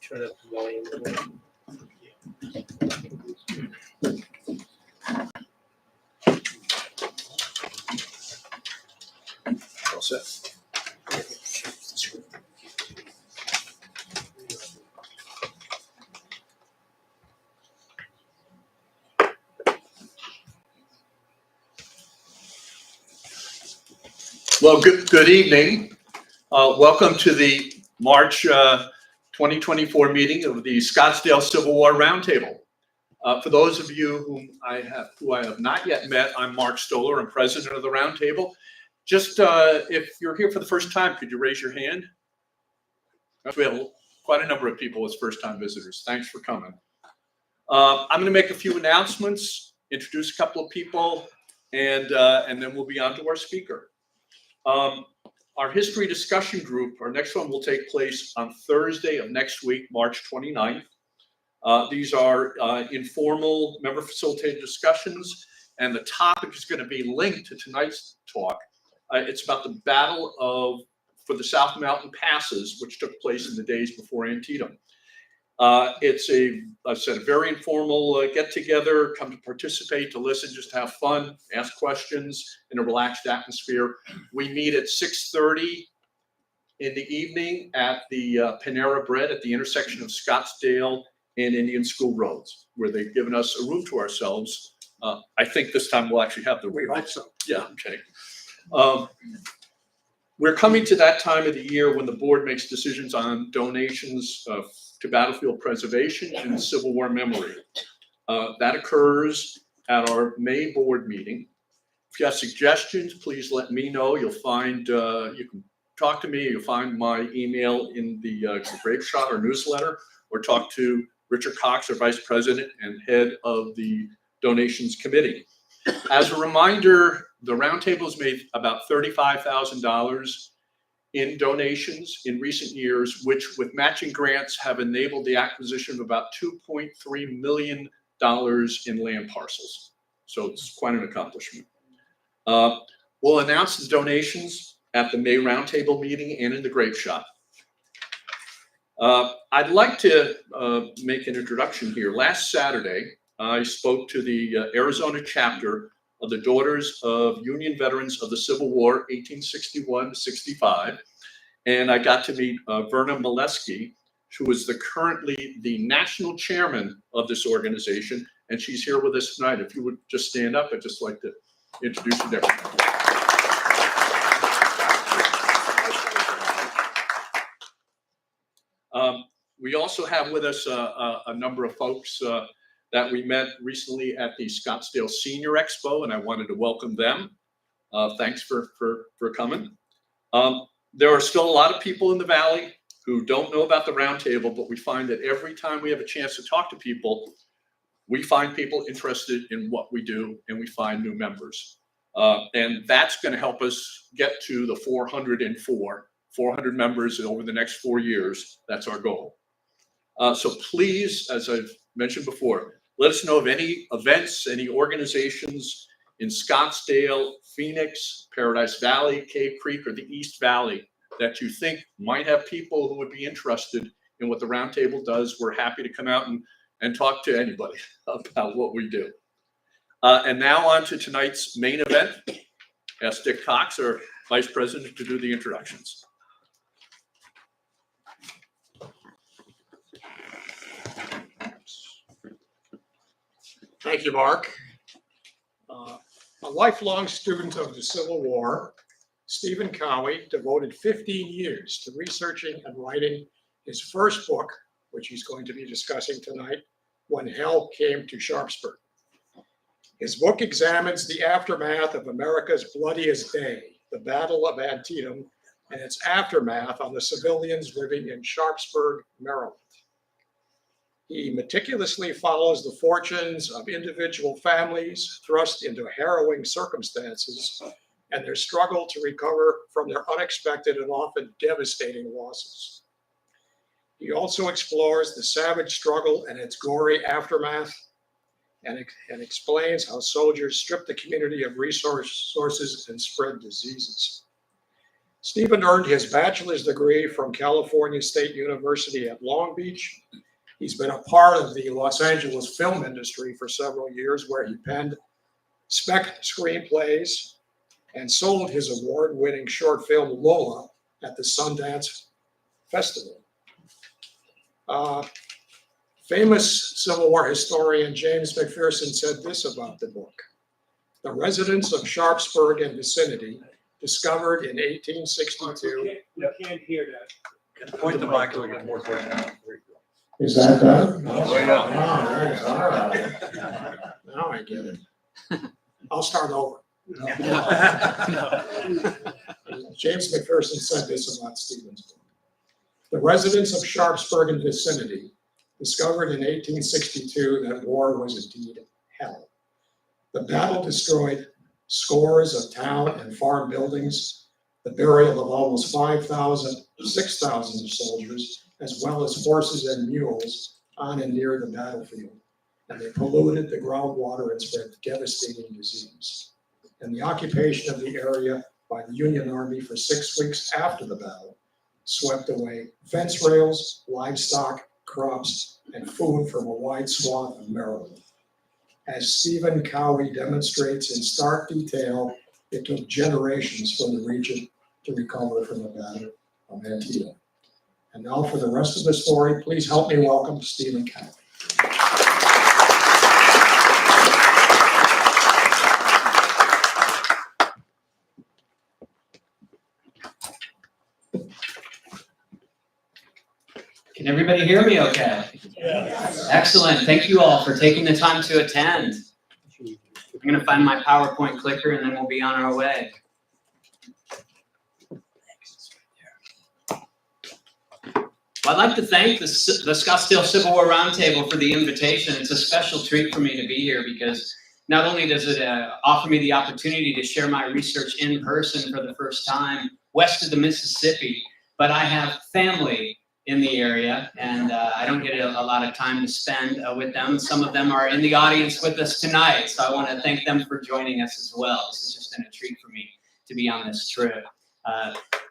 Turn up the volume a little. All set. Well, good evening. Welcome to the March 2024 meeting of the Scottsdale Civil War Roundtable. For those of you who I have not yet met, I'm Mark Stoller. I'm president of the Roundtable. Just if you're here for the first time, could you raise your hand? We have quite a number of people as first-time visitors. Thanks for coming. I'm going to make a few announcements, introduce a couple of people, and then we'll be on to our speaker. Our history discussion group, our next one will take place on Thursday of next week, March 29th. These are informal member-facilitated discussions, and the topic is going to be linked to tonight's talk. It's about the battle for the South Mountain Passes, which took place in the days before Antietam. It's a very informal get-together. Come to participate, to listen, just to have fun, ask questions in a relaxed atmosphere. We meet at 6:30 in the evening at the Panera Bread at the intersection of Scottsdale and Indian School Roads, where they've given us a room to ourselves. I think this time we'll actually have the room. I hope so. Yeah, okay. We're coming to that time of the year when the board makes decisions on donations to battlefield preservation and Civil War memory. That occurs at our May board meeting. If you have suggestions, please let me know. You'll find, you can talk to me. You'll find my email in the Grave Shot or newsletter, or talk to Richard Cox, our vice president and head of the donations committee. As a reminder, the roundtable has made about $35,000 in donations in recent years, which with matching grants have enabled the acquisition of about $2.3 million in land parcels. So it's quite an accomplishment. We'll announce the donations at the May roundtable meeting and in the Grave Shot. I'd like to make an introduction here. Last Saturday, I spoke to the Arizona chapter of the Daughters of Union Veterans of the Civil War, 1861 to 65. And I got to meet Verna Molesky, who is currently the national chairman of this organization. And she's here with us tonight. If you would just stand up, I'd just like to introduce you to everyone. We also have with us a number of folks that we met recently at the Scottsdale Senior Expo, and I wanted to welcome them. Thanks for coming. There are still a lot of people in the Valley who don't know about the Roundtable, but we find that every time we have a chance to talk to people, we find people interested in what we do, and we find new members. And that's going to help us get to the 400 members over the next 4 years. That's our goal. So please, as I've mentioned before, let us know of any events, any organizations in Scottsdale, Phoenix, Paradise Valley, Cave Creek, or the East Valley that you think might have people who would be interested in what the Roundtable does. We're happy to come out and talk to anybody about what we do. And now on to tonight's main event. Ask Dick Cox, our Vice President, to do the introductions. Thank you, Mark. A lifelong student of the Civil War, Steven Cowie devoted 15 years to researching and writing his first book, which he's going to be discussing tonight, When Hell Came to Sharpsburg. His book examines the aftermath of America's bloodiest day, the Battle of Antietam, and its aftermath on the civilians living in Sharpsburg, Maryland. He meticulously follows the fortunes of individual families thrust into harrowing circumstances and their struggle to recover from their unexpected and often devastating losses. He also explores the savage struggle and its gory aftermath, and explains how soldiers stripped the community of resources and spread diseases. Stephen earned his bachelor's degree from California State University at Long Beach. He's been a part of the Los Angeles film industry for several years, where he penned spec screenplays and sold his award-winning short film Lola at the Sundance Festival. Famous Civil War historian James McPherson said this about the book: "The residents of Sharpsburg and vicinity, discovered in 1862." We can't hear that. Point the mic a little bit more towards you. Is that better? Oh, yeah. All right. Now I get it. I'll start over. James McPherson said this about Stephen's book: "The residents of Sharpsburg and vicinity discovered in 1862 that war was indeed hell. The battle destroyed scores of town and farm buildings, the burial of almost 6,000 soldiers, as well as horses and mules on and near the battlefield, and they polluted the groundwater and spread devastating disease. And the occupation of the area by the Union Army for 6 weeks after the battle swept away fence rails, livestock, crops, and food from a wide swath of Maryland. As Steven Cowie demonstrates in stark detail, it took generations for the region to recover from the battle of Antietam." And now for the rest of the story, please help me welcome Steven Cowie. Can everybody hear me okay? Yes. Excellent. Thank you all for taking the time to attend. I'm going to find my PowerPoint clicker and then we'll be on our way. Well, I'd like to thank the Scottsdale Civil War Roundtable for the invitation. It's a special treat for me to be here because not only does it offer me the opportunity to share my research in person for the first time west of the Mississippi, but I have family in the area, and I don't get a lot of time to spend with them. Some of them are in the audience with us tonight, so I want to thank them for joining us as well. This has just been a treat for me to be on this trip.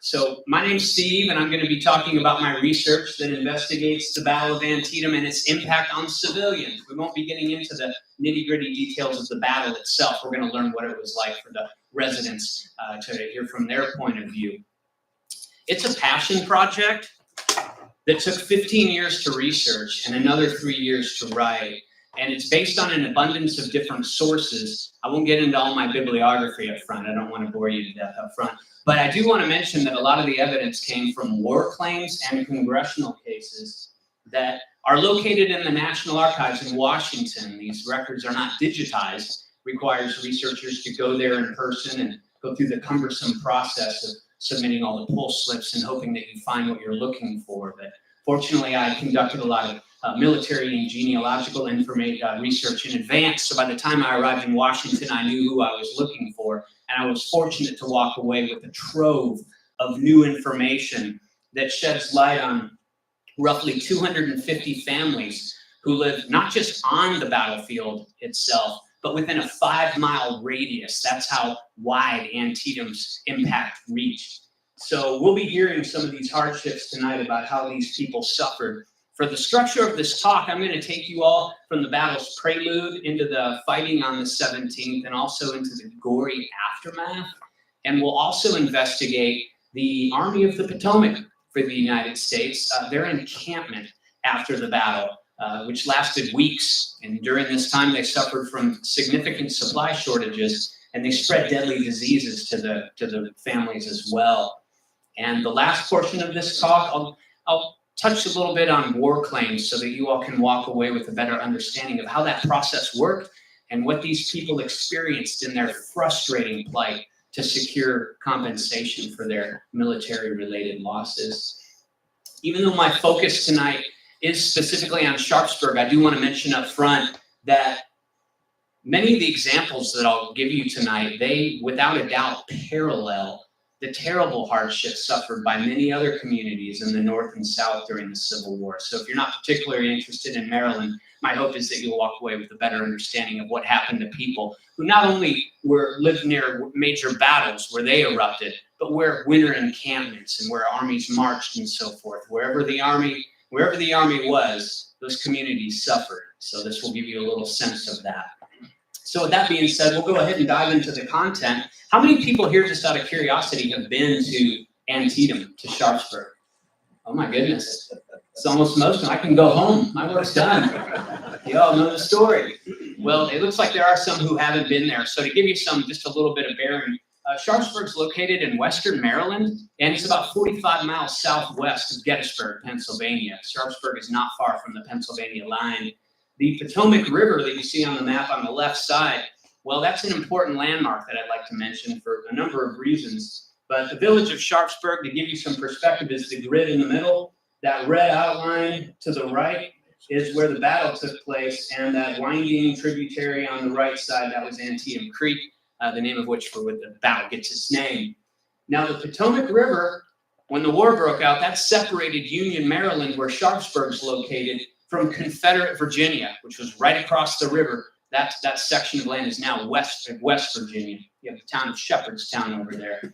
So my name's Steve, and I'm going to be talking about my research that investigates the Battle of Antietam and its impact on civilians. We won't be getting into the nitty-gritty details of the battle itself. We're going to learn what it was like for the residents to hear from their point of view. It's a passion project that took 15 years to research and another 3 years to write. And it's based on an abundance of different sources. I won't get into all my bibliography up front. I don't want to bore you to death up front. But I do want to mention that a lot of the evidence came from war claims and congressional cases that are located in the National Archives in Washington. These records are not digitized. Requires researchers to go there in person and go through the cumbersome process of submitting all the pull slips and hoping that you find what you're looking for. But fortunately, I conducted a lot of military and genealogical research in advance. So by the time I arrived in Washington, I knew who I was looking for. And I was fortunate to walk away with a trove of new information that sheds light on roughly 250 families who live not just on the battlefield itself, but within a 5-mile radius. That's how wide Antietam's impact reached. So we'll be hearing some of these hardships tonight about how these people suffered. For the structure of this talk, I'm going to take you all from the battle's prelude into the fighting on the 17th and also into the gory aftermath. And we'll also investigate the Army of the Potomac for the United States, their encampment after the battle, which lasted weeks. And during this time, they suffered from significant supply shortages, and they spread deadly diseases to the families as well. And the last portion of this talk, I'll touch a little bit on war claims so that you all can walk away with a better understanding of how that process worked and what these people experienced in their frustrating plight to secure compensation for their military-related losses. Even though my focus tonight is specifically on Sharpsburg, I do want to mention up front that many of the examples that I'll give you tonight, they without a doubt parallel the terrible hardships suffered by many other communities in the North and South during the Civil War. So if you're not particularly interested in Maryland, my hope is that you'll walk away with a better understanding of what happened to people who not only lived near major battles where they erupted, but where winter encampments and where armies marched and so forth. Wherever the army was, those communities suffered. So this will give you a little sense of that. So with that being said, we'll go ahead and dive into the content. How many people here, just out of curiosity, have been to Antietam, to Sharpsburg? Oh my goodness. It's almost most of them. I can go home. My work's done. You all know the story. Well, it looks like there are some who haven't been there. So to give you just a little bit of bearing, Sharpsburg's located in western Maryland, and it's about 45 miles southwest of Gettysburg, Pennsylvania. Sharpsburg is not far from the Pennsylvania line. The Potomac River that you see on the map on the left side, well, that's an important landmark that I'd like to mention for a number of reasons. But the village of Sharpsburg, to give you some perspective, is the grid in the middle. That red outline to the right is where the battle took place, and that winding tributary on the right side, that was Antietam Creek, the name of which for the battle gets its name. Now, the Potomac River, when the war broke out, that separated Union, Maryland, where Sharpsburg's located, from Confederate Virginia, which was right across the river. That section of land is now West Virginia. You have the town of Shepherdstown over there.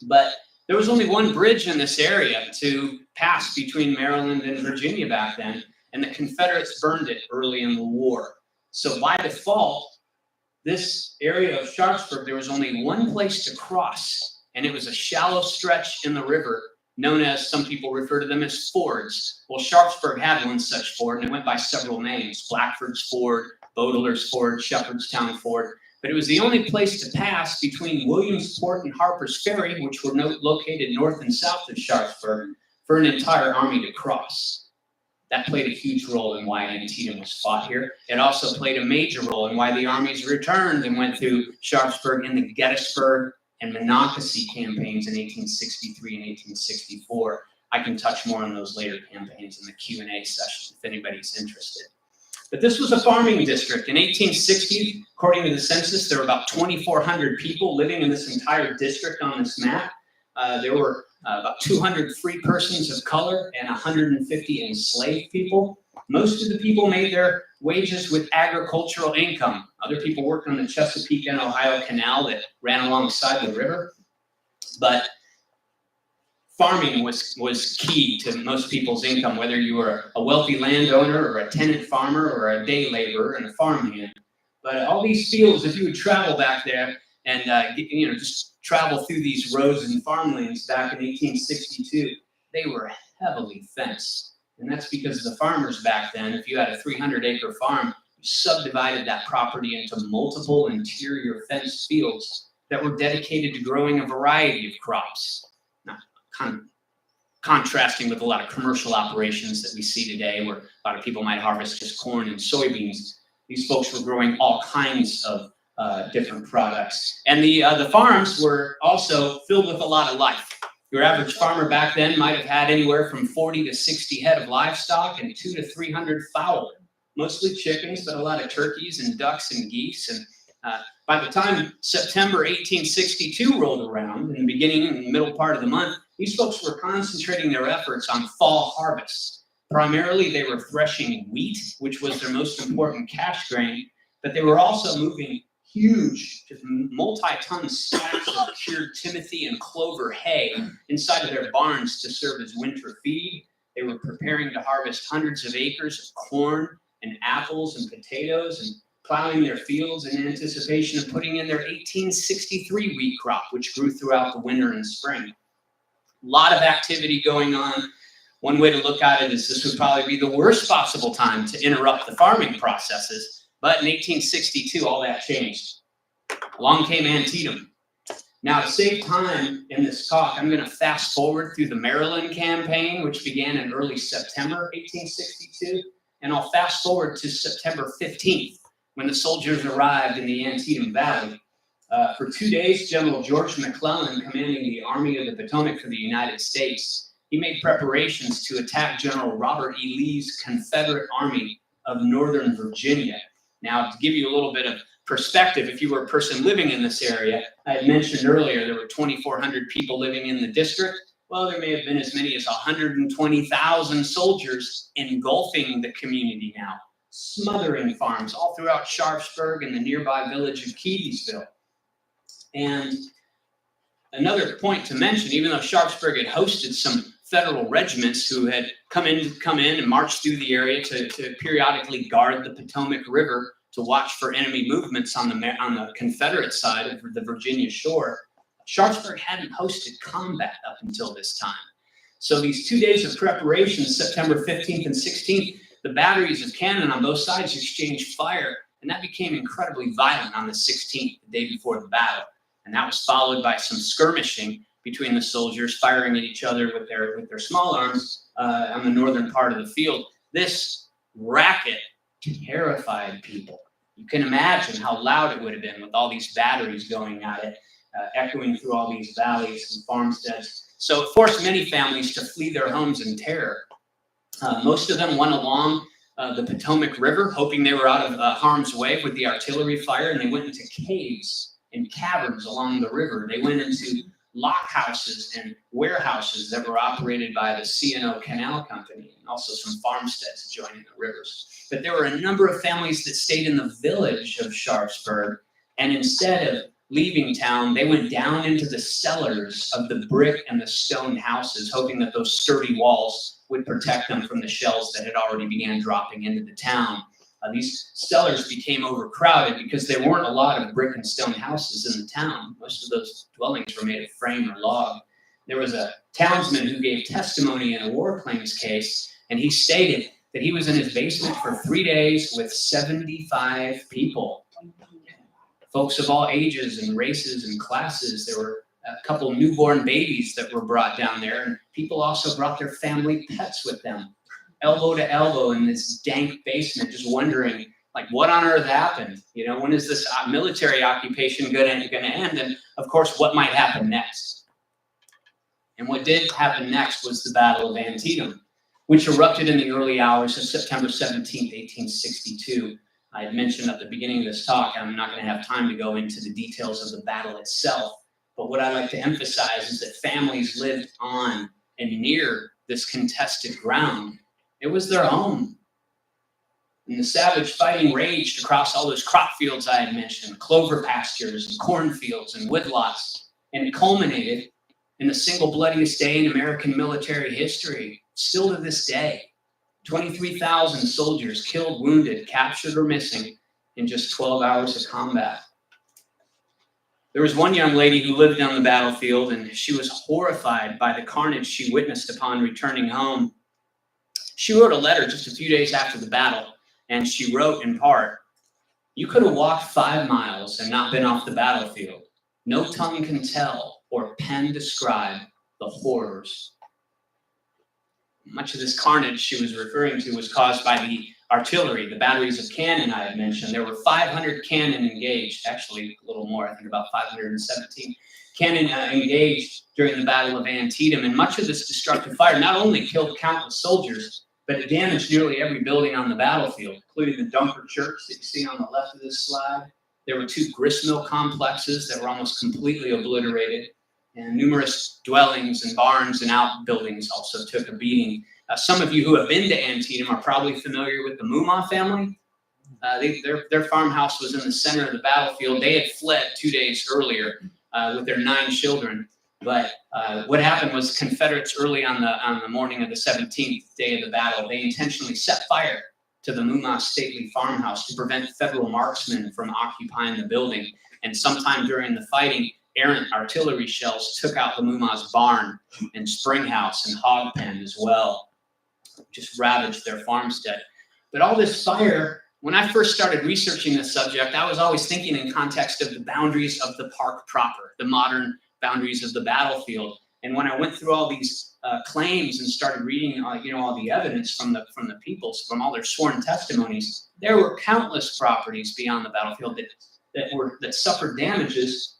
But there was only one bridge in this area to pass between Maryland and Virginia back then, and the Confederates burned it early in the war. So by default, this area of Sharpsburg, there was only one place to cross, and it was a shallow stretch in the river known as, some people refer to them as fords. Well, Sharpsburg had one such ford, and it went by several names: Blackford's Ford, Boteler's Ford, Shepherdstown Ford. But it was the only place to pass between Williamsport and Harper's Ferry, which were located north and south of Sharpsburg, for an entire army to cross. That played a huge role in why Antietam was fought here. It also played a major role in why the armies returned and went through Sharpsburg in the Gettysburg and Monocacy campaigns in 1863 and 1864. I can touch more on those later campaigns in the Q&A session if anybody's interested. But this was a farming district. In 1860, according to the census, there were about 2,400 people living in this entire district on this map. There were about 200 free persons of color and 150 enslaved people. Most of the people made their wages with agricultural income. Other people worked on the Chesapeake and Ohio Canal that ran alongside the river. But farming was key to most people's income, whether you were a wealthy landowner or a tenant farmer or a day laborer and a farmhand. But all these fields, if you would travel back there and just travel through these roads and farmlands back in 1862, they were heavily fenced. And that's because the farmers back then, if you had a 300-acre farm, you subdivided that property into multiple interior fenced fields that were dedicated to growing a variety of crops. Now, contrasting with a lot of commercial operations that we see today, where a lot of people might harvest just corn and soybeans. These folks were growing all kinds of different products. And the farms were also filled with a lot of life. Your average farmer back then might have had anywhere from 40 to 60 head of livestock and 200 to 300 fowl, mostly chickens, but a lot of turkeys and ducks and geese. And by the time September 1862 rolled around, in the beginning and middle part of the month, these folks were concentrating their efforts on fall harvest. Primarily, they were threshing wheat, which was their most important cash grain, but they were also moving huge, just multi-ton stacks of cured timothy and clover hay inside of their barns to serve as winter feed. They were preparing to harvest hundreds of acres of corn and apples and potatoes and plowing their fields in anticipation of putting in their 1863 wheat crop, which grew throughout the winter and spring. A lot of activity going on. One way to look at it is this would probably be the worst possible time to interrupt the farming processes. But in 1862, all that changed. Along came Antietam. Now, to save time in this talk, I'm going to fast forward through the Maryland campaign, which began in early September 1862, and I'll fast forward to September 15th, when the soldiers arrived in the Antietam Valley. For 2 days, General George McClellan, commanding the Army of the Potomac for the United States, he made preparations to attack General Robert E. Lee's Confederate Army of Northern Virginia. Now, to give you a little bit of perspective, if you were a person living in this area, I had mentioned earlier there were 2,400 people living in the district. Well, there may have been as many as 120,000 soldiers engulfing the community now, smothering farms all throughout Sharpsburg and the nearby village of Keedysville. And another point to mention, even though Sharpsburg had hosted some federal regiments who had come in and marched through the area to periodically guard the Potomac River to watch for enemy movements on the Confederate side of the Virginia shore, Sharpsburg hadn't hosted combat up until this time. So these 2 days of preparation, September 15th and 16th, the batteries of cannon on both sides exchanged fire, and that became incredibly violent on the 16th, the day before the battle. And that was followed by some skirmishing between the soldiers, firing at each other with their small arms on the northern part of the field. This racket terrified people. You can imagine how loud it would have been with all these batteries going at it, echoing through all these valleys and farmsteads. So it forced many families to flee their homes in terror. Most of them went along the Potomac River, hoping they were out of harm's way with the artillery fire, and they went into caves and caverns along the river. They went into lock houses and warehouses that were operated by the C&O Canal Company, and also some farmsteads adjoining the rivers. But there were a number of families that stayed in the village of Sharpsburg, and instead of leaving town, they went down into the cellars of the brick and the stone houses, hoping that those sturdy walls would protect them from the shells that had already began dropping into the town. These cellars became overcrowded because there weren't a lot of brick and stone houses in the town. Most of those dwellings were made of frame or log. There was a townsman who gave testimony in a war claims case, and he stated that he was in his basement for 3 days with 75 people. Folks of all ages and races and classes. There were a couple newborn babies that were brought down there, and people also brought their family pets with them, elbow to elbow in this dank basement, just wondering, like, what on earth happened? You know, when is this military occupation going to end? And of course, what might happen next? And what did happen next was the Battle of Antietam, which erupted in the early hours of September 17th, 1862. I had mentioned at the beginning of this talk, I'm not going to have time to go into the details of the battle itself, but what I'd like to emphasize is that families lived on and near this contested ground. It was their home. And the savage fighting raged across all those crop fields I had mentioned, clover pastures and cornfields and woodlots, and it culminated in the single bloodiest day in American military history, still to this day. 23,000 soldiers killed, wounded, captured, or missing in just 12 hours of combat. There was one young lady who lived on the battlefield, and she was horrified by the carnage she witnessed upon returning home. She wrote a letter just a few days after the battle, and she wrote in part, "You could have walked 5 miles and not been off the battlefield. No tongue can tell or pen describe the horrors." Much of this carnage she was referring to was caused by the artillery, the batteries of cannon I had mentioned. There were 500 cannon engaged, actually a little more, I think about 517 cannon engaged during the Battle of Antietam. And much of this destructive fire not only killed countless soldiers, but it damaged nearly every building on the battlefield, including the Dunker Church that you see on the left of this slide. There were 2 gristmill complexes that were almost completely obliterated, and numerous dwellings and barns and outbuildings also took a beating. Some of you who have been to Antietam are probably familiar with the Mumma family. Their farmhouse was in the center of the battlefield. They had fled 2 days earlier with their 9 children. But what happened was Confederates early on the morning of the 17th day of the battle, they intentionally set fire to the Mumma stately farmhouse to prevent federal marksmen from occupying the building. And sometime during the fighting, errant artillery shells took out the Mumma's barn and spring house and hog pen as well. Just ravaged their farmstead. But all this fire, when I first started researching this subject, I was always thinking in context of the boundaries of the park proper, the modern boundaries of the battlefield. And when I went through all these claims and started reading, all the evidence from the peoples, from all their sworn testimonies, there were countless properties beyond the battlefield that suffered damages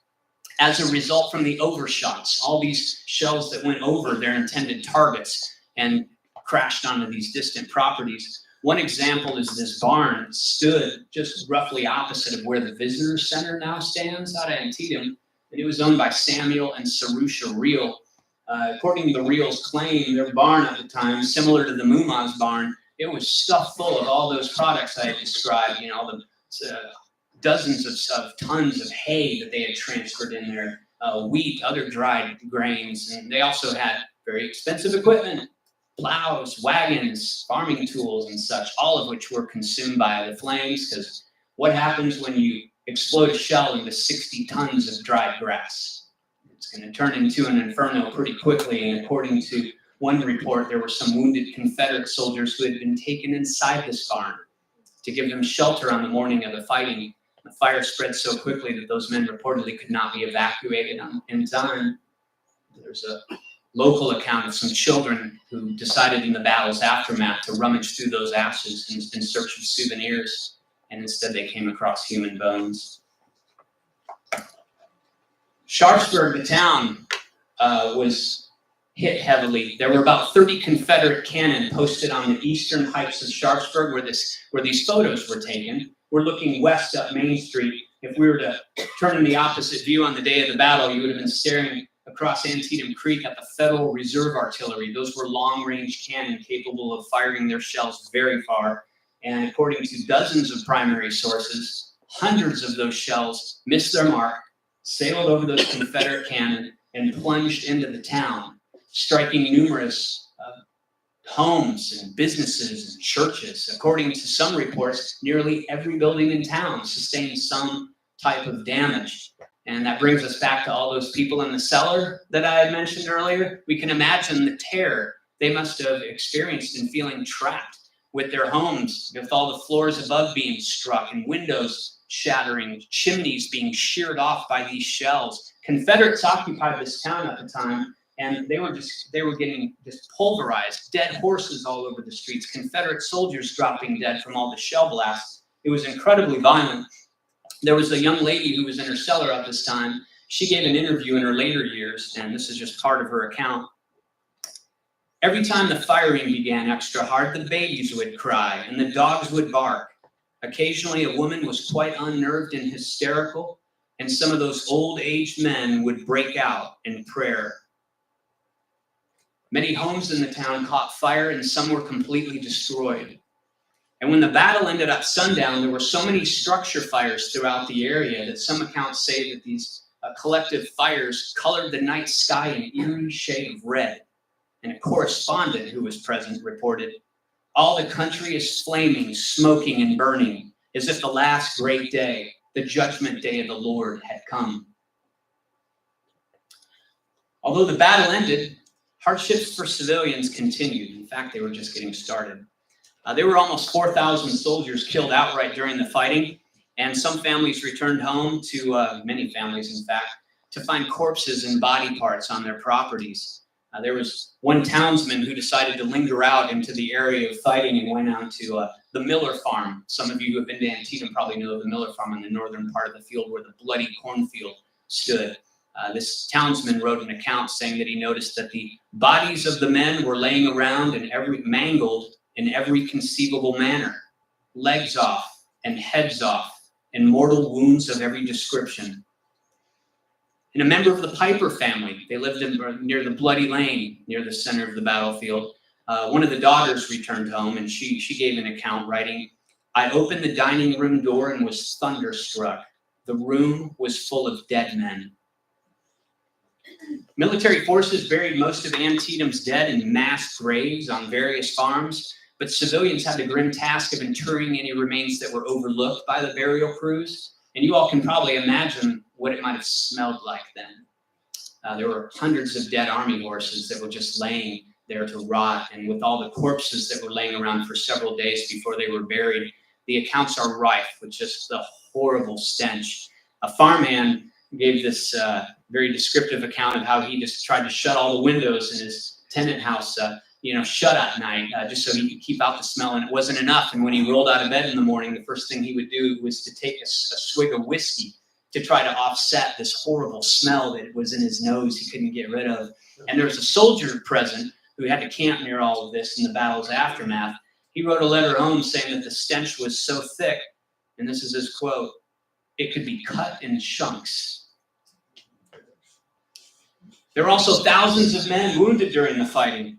as a result from the overshots, all these shells that went over their intended targets and crashed onto these distant properties. One example is this barn stood just roughly opposite of where the visitor center now stands out of Antietam, and it was owned by Samuel and Sarusha Reel. According to the Reel's claim, their barn at the time, similar to the Muma's barn, it was stuffed full of all those products I had described, the dozens of tons of hay that they had transferred in there, wheat, other dried grains, and they also had very expensive equipment, plows, wagons, farming tools, and such, all of which were consumed by the flames, because what happens when you explode a shell into 60 tons of dried grass? It's going to turn into an inferno pretty quickly, and according to one report, there were some wounded Confederate soldiers who had been taken inside this barn to give them shelter on the morning of the fighting. The fire spread so quickly that those men reportedly could not be evacuated in time. There's a local account of some children who decided in the battle's aftermath to rummage through those ashes in search of souvenirs, and instead they came across human bones. Sharpsburg, the town, was hit heavily. There were about 30 Confederate cannon posted on the eastern heights of Sharpsburg where these photos were taken. We're looking west up Main Street. If we were to turn in the opposite view on the day of the battle, you would have been staring across Antietam Creek at the Federal Reserve Artillery. Those were long-range cannon capable of firing their shells very far. And according to dozens of primary sources, hundreds of those shells missed their mark, sailed over those Confederate cannon, and plunged into the town, striking numerous homes and businesses and churches. According to some reports, nearly every building in town sustained some type of damage. And that brings us back to all those people in the cellar that I had mentioned earlier. We can imagine the terror they must have experienced in feeling trapped with their homes, with all the floors above being struck and windows shattering, chimneys being sheared off by these shells. Confederates occupied this town at the time, and they were getting just pulverized, dead horses all over the streets, Confederate soldiers dropping dead from all the shell blasts. It was incredibly violent. There was a young lady who was in her cellar at this time. She gave an interview in her later years, and this is just part of her account. Every time the firing began extra hard, the babies would cry and the dogs would bark. Occasionally, a woman was quite unnerved and hysterical, and some of those old-aged men would break out in prayer. Many homes in the town caught fire, and some were completely destroyed. And when the battle ended at sundown, there were so many structure fires throughout the area that some accounts say that these collective fires colored the night sky an eerie shade of red. And a correspondent who was present reported, "All the country is flaming, smoking, and burning, as if the last great day, the judgment day of the Lord, had come." Although the battle ended, hardships for civilians continued. In fact, they were just getting started. There were almost 4,000 soldiers killed outright during the fighting, and some families returned home many families in fact, to find corpses and body parts on their properties. There was one townsman who decided to linger out into the area of fighting and went out to the Miller Farm. Some of you who have been to Antietam probably know of the Miller Farm in the northern part of the field where the bloody cornfield stood. This townsman wrote an account saying that he noticed that the bodies of the men were laying around mangled in every conceivable manner, legs off and heads off, and mortal wounds of every description. And a member of the Piper family, they lived near the Bloody Lane, near the center of the battlefield. One of the daughters returned home, and she gave an account writing, "I opened the dining room door and was thunderstruck. The room was full of dead men." Military forces buried most of Antietam's dead in mass graves on various farms, but civilians had the grim task of interring any remains that were overlooked by the burial crews. And you all can probably imagine what it might have smelled like then. There were hundreds of dead army horses that were just laying there to rot, and with all the corpses that were laying around for several days before they were buried, the accounts are rife with just the horrible stench. A farmhand gave this very descriptive account of how he just tried to shut all the windows in his tenant house shut at night, just so he could keep out the smell, and it wasn't enough. And when he rolled out of bed in the morning, the first thing he would do was to take a swig of whiskey to try to offset this horrible smell that was in his nose he couldn't get rid of. And there was a soldier present who had to camp near all of this in the battle's aftermath. He wrote a letter home saying that the stench was so thick, and this is his quote, "It could be cut in chunks." There were also thousands of men wounded during the fighting.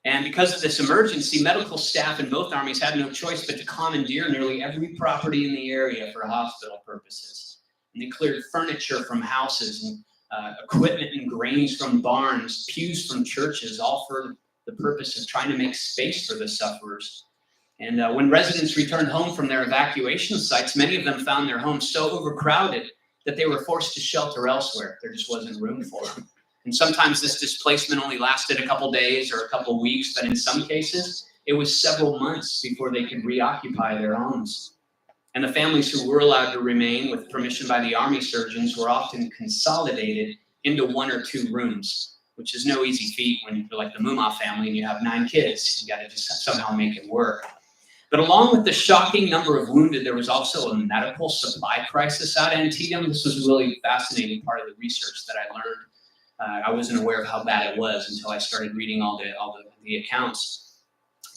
And because of this emergency, medical staff in both armies had no choice but to commandeer nearly every property in the area for hospital purposes. And they cleared furniture from houses and equipment and grains from barns, pews from churches, all for the purpose of trying to make space for the sufferers. And when residents returned home from their evacuation sites, many of them found their homes so overcrowded that they were forced to shelter elsewhere. There just wasn't room for them. And sometimes this displacement only lasted a couple days or a couple weeks, but in some cases, it was several months before they could reoccupy their homes. And the families who were allowed to remain with permission by the army surgeons were often consolidated into 1 or 2 rooms, which is no easy feat when you're like the Mumma family and you have 9 kids. You got to just somehow make it work. But along with the shocking number of wounded, there was also a medical supply crisis at Antietam. This was a really fascinating part of the research that I learned. I wasn't aware of how bad it was until I started reading all the accounts.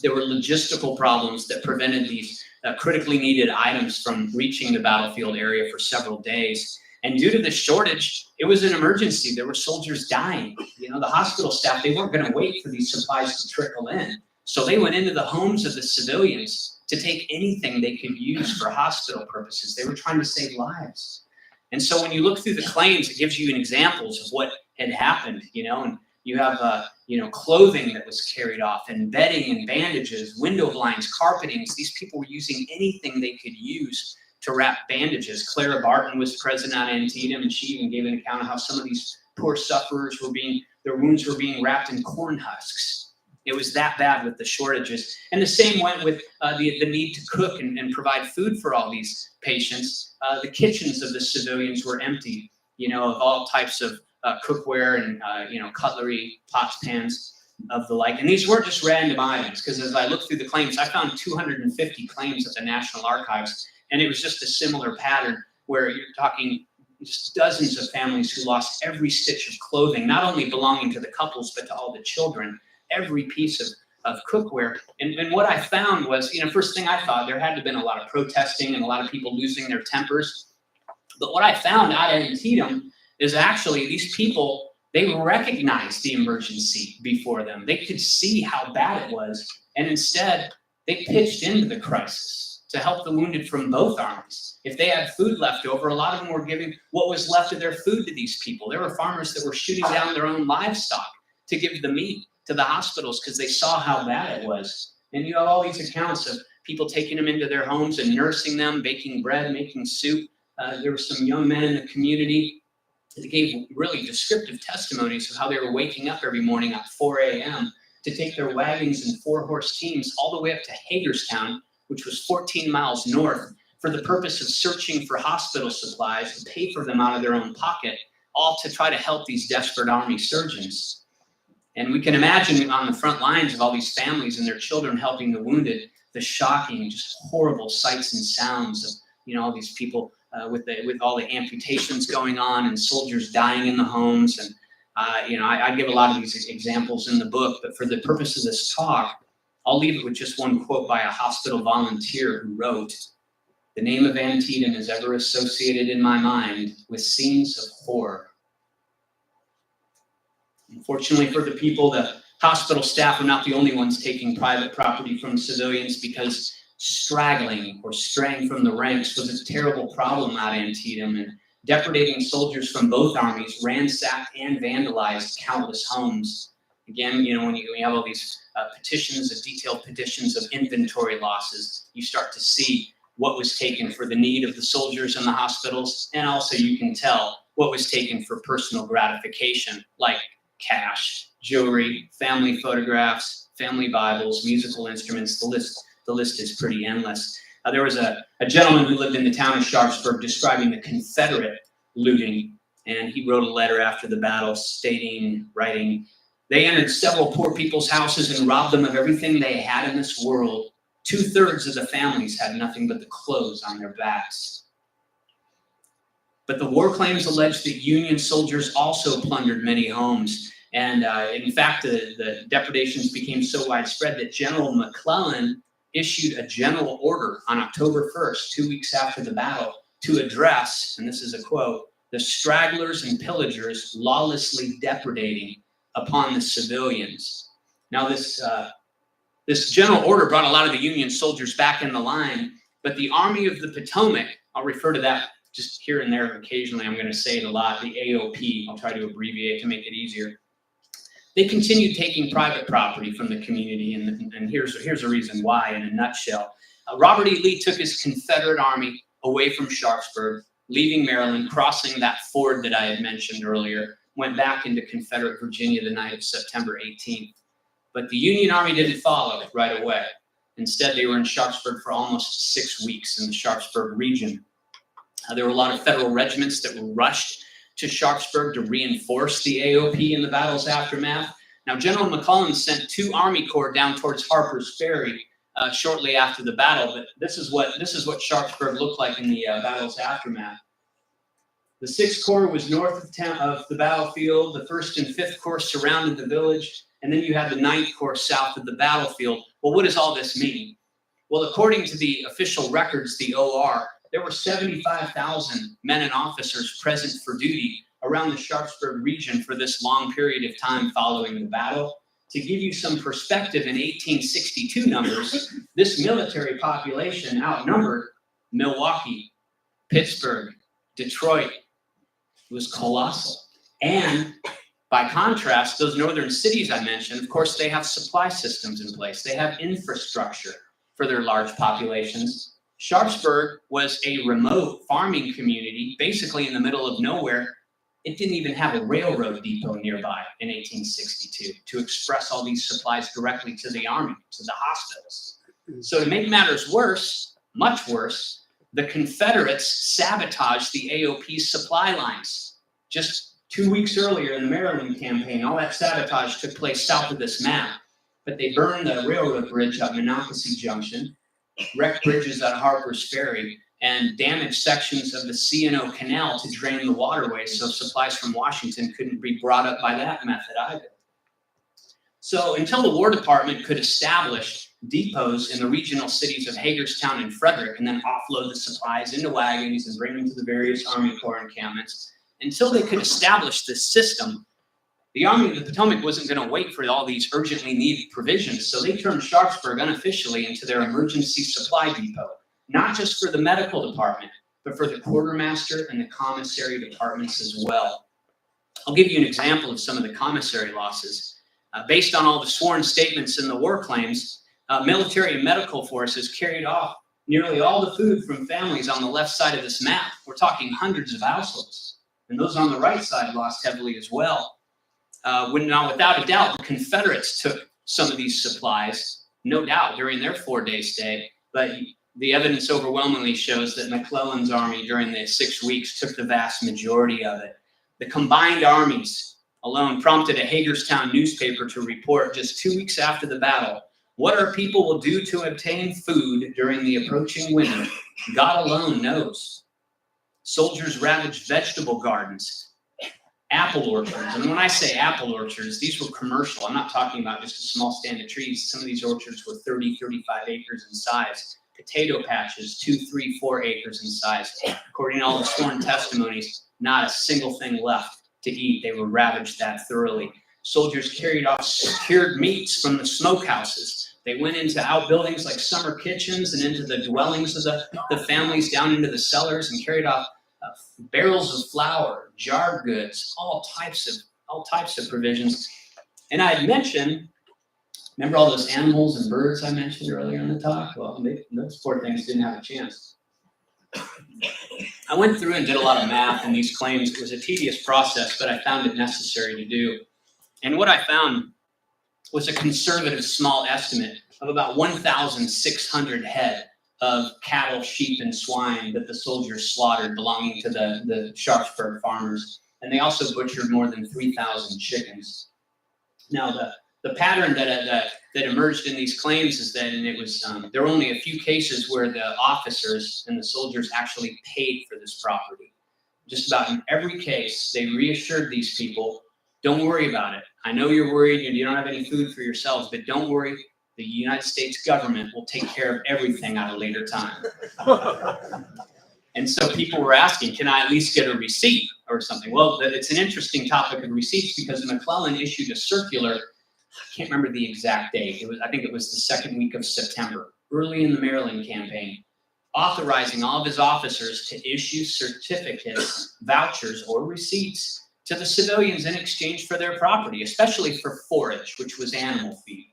There were logistical problems that prevented these critically needed items from reaching the battlefield area for several days. And due to the shortage, it was an emergency. There were soldiers dying. You know, the hospital staff, they weren't going to wait for these supplies to trickle in. So they went into the homes of the civilians to take anything they could use for hospital purposes. They were trying to save lives. And so when you look through the claims, it gives you examples of what had happened, and you have, clothing that was carried off, and bedding and bandages, window blinds, carpetings. These people were using anything they could use to wrap bandages. Clara Barton was present at Antietam, and she even gave an account of how some of these poor sufferers their wounds were being wrapped in corn husks. It was that bad with the shortages. And the same went with the need to cook and provide food for all these patients. The kitchens of the civilians were empty, of all types of cookware and, cutlery, pots, pans, of the like. And these weren't just random items, because as I looked through the claims, I found 250 claims at the National Archives. And it was just a similar pattern where you're talking just dozens of families who lost every stitch of clothing, not only belonging to the couples, but to all the children, every piece of cookware. And what I found was, first thing I thought, there had to have been a lot of protesting and a lot of people losing their tempers. But what I found out at Antietam is actually these people, they recognized the emergency before them. They could see how bad it was. And instead, they pitched into the crisis to help the wounded from both armies. If they had food left over, a lot of them were giving what was left of their food to these people. There were farmers that were shooting down their own livestock to give the meat to the hospitals because they saw how bad it was. And you have all these accounts of people taking them into their homes and nursing them, baking bread, making soup. There were some young men in the community that gave really descriptive testimonies of how they were waking up every morning at 4 a.m. to take their wagons and 4-horse teams all the way up to Hagerstown, which was 14 miles north, for the purpose of searching for hospital supplies and pay for them out of their own pocket, all to try to help these desperate army surgeons. And we can imagine on the front lines of all these families and their children helping the wounded, the shocking, just horrible sights and sounds of, all these people with all the amputations going on and soldiers dying in the homes. And, I give a lot of these examples in the book, but for the purpose of this talk, I'll leave it with just one quote by a hospital volunteer who wrote, "The name of Antietam is ever associated in my mind with scenes of horror." Unfortunately for the people, the hospital staff were not the only ones taking private property from civilians, because straggling or straying from the ranks was a terrible problem at Antietam, and depredating soldiers from both armies ransacked and vandalized countless homes. Again, when you have all these detailed petitions of inventory losses, you start to see what was taken for the need of the soldiers in the hospitals, and also you can tell what was taken for personal gratification, like cash, jewelry, family photographs, family Bibles, musical instruments. The list is pretty endless. There was a gentleman who lived in the town of Sharpsburg describing the Confederate looting, and he wrote a letter after the battle writing, "They entered several poor people's houses and robbed them of everything they had in this world. 2/3 of the families had nothing but the clothes on their backs." But the war claims allege that Union soldiers also plundered many homes. And in fact, the depredations became so widespread that General McClellan issued a general order on October 1st, 2 weeks after the battle, to address, and this is a quote, the stragglers and pillagers lawlessly depredating upon the civilians. Now, this general order brought a lot of the Union soldiers back in the line, but the Army of the Potomac, I'll refer to that just here and there occasionally, I'm going to say it a lot, the AOP, I'll try to abbreviate to make it easier. They continued taking private property from the community, and here's a reason why in a nutshell. Robert E. Lee took his Confederate Army away from Sharpsburg, leaving Maryland, crossing that ford that I had mentioned earlier, went back into Confederate Virginia the night of September 18th. But the Union Army didn't follow right away. Instead, they were in Sharpsburg for almost 6 weeks in the Sharpsburg region. There were a lot of federal regiments that were rushed to Sharpsburg to reinforce the AOP in the battle's aftermath. Now, General McClellan sent 2 Army Corps down towards Harper's Ferry shortly after the battle, but this is what Sharpsburg looked like in the battle's aftermath. The 6th Corps was north of the battlefield. The 1st and 5th Corps surrounded the village, and then you had the 9th Corps south of the battlefield. Well, what does all this mean? Well, according to the official records, the OR, there were 75,000 men and officers present for duty around the Sharpsburg region for this long period of time following the battle. To give you some perspective, in 1862 numbers, this military population outnumbered Milwaukee, Pittsburgh, Detroit. It was colossal. And by contrast, those northern cities I mentioned, of course, they have supply systems in place. They have infrastructure for their large populations. Sharpsburg was a remote farming community, basically in the middle of nowhere. It didn't even have a railroad depot nearby in 1862 to express all these supplies directly to the army, to the hospitals. So to make matters worse, much worse, the Confederates sabotaged the AOP's supply lines. Just 2 weeks earlier in the Maryland campaign, all that sabotage took place south of this map. But they burned the railroad bridge at Monocacy Junction, wrecked bridges at Harper's Ferry, and damaged sections of the C&O Canal to drain the waterway so supplies from Washington couldn't be brought up by that method either. So until the War Department could establish depots in the regional cities of Hagerstown and Frederick and then offload the supplies into wagons and bring them to the various Army Corps encampments, until they could establish this system, the Army of the Potomac wasn't going to wait for all these urgently needed provisions, so they turned Sharpsburg unofficially into their emergency supply depot, not just for the medical department, but for the quartermaster and the commissary departments as well. I'll give you an example of some of the commissary losses. Based on all the sworn statements in the war claims, military and medical forces carried off nearly all the food from families on the left side of this map. We're talking hundreds of households, and those on the right side lost heavily as well. Now, without a doubt, the Confederates took some of these supplies, no doubt, during their 4-day stay, but the evidence overwhelmingly shows that McClellan's army during the 6 weeks took the vast majority of it. The combined armies alone prompted a Hagerstown newspaper to report just 2 weeks after the battle, "What our people will do to obtain food during the approaching winter, God alone knows." Soldiers ravaged vegetable gardens, apple orchards. And when I say apple orchards, these were commercial. I'm not talking about just a small stand of trees. Some of these orchards were 30, 35 acres in size. Potato patches, 2, 3, 4 acres in size. According to all the sworn testimonies, not a single thing left to eat. They were ravaged that thoroughly. Soldiers carried off secured meats from the smokehouses. They went into outbuildings like summer kitchens and into the dwellings of the families down into the cellars and carried off barrels of flour, jarred goods, all types of provisions. And I had mentioned, remember all those animals and birds I mentioned earlier in the talk? Well, those poor things didn't have a chance. I went through and did a lot of math in these claims. It was a tedious process, but I found it necessary to do. And what I found was a conservative small estimate of about 1,600 head of cattle, sheep, and swine that the soldiers slaughtered belonging to the Sharpsburg farmers. And they also butchered more than 3,000 chickens. Now, the pattern that emerged in these claims is that, and it was, there were only a few cases where the officers and the soldiers actually paid for this property. Just about in every case, they reassured these people, don't worry about it. I know you're worried and you don't have any food for yourselves, but don't worry. the United States government will take care of everything at a later time. And so people were asking, can I at least get a receipt or something? Well, it's an interesting topic of receipts because McClellan issued a circular. I can't remember the exact date. I think it was the second week of September, early in the Maryland campaign, authorizing all of his officers to issue certificates, vouchers, or receipts to the civilians in exchange for their property, especially for forage, which was animal feed.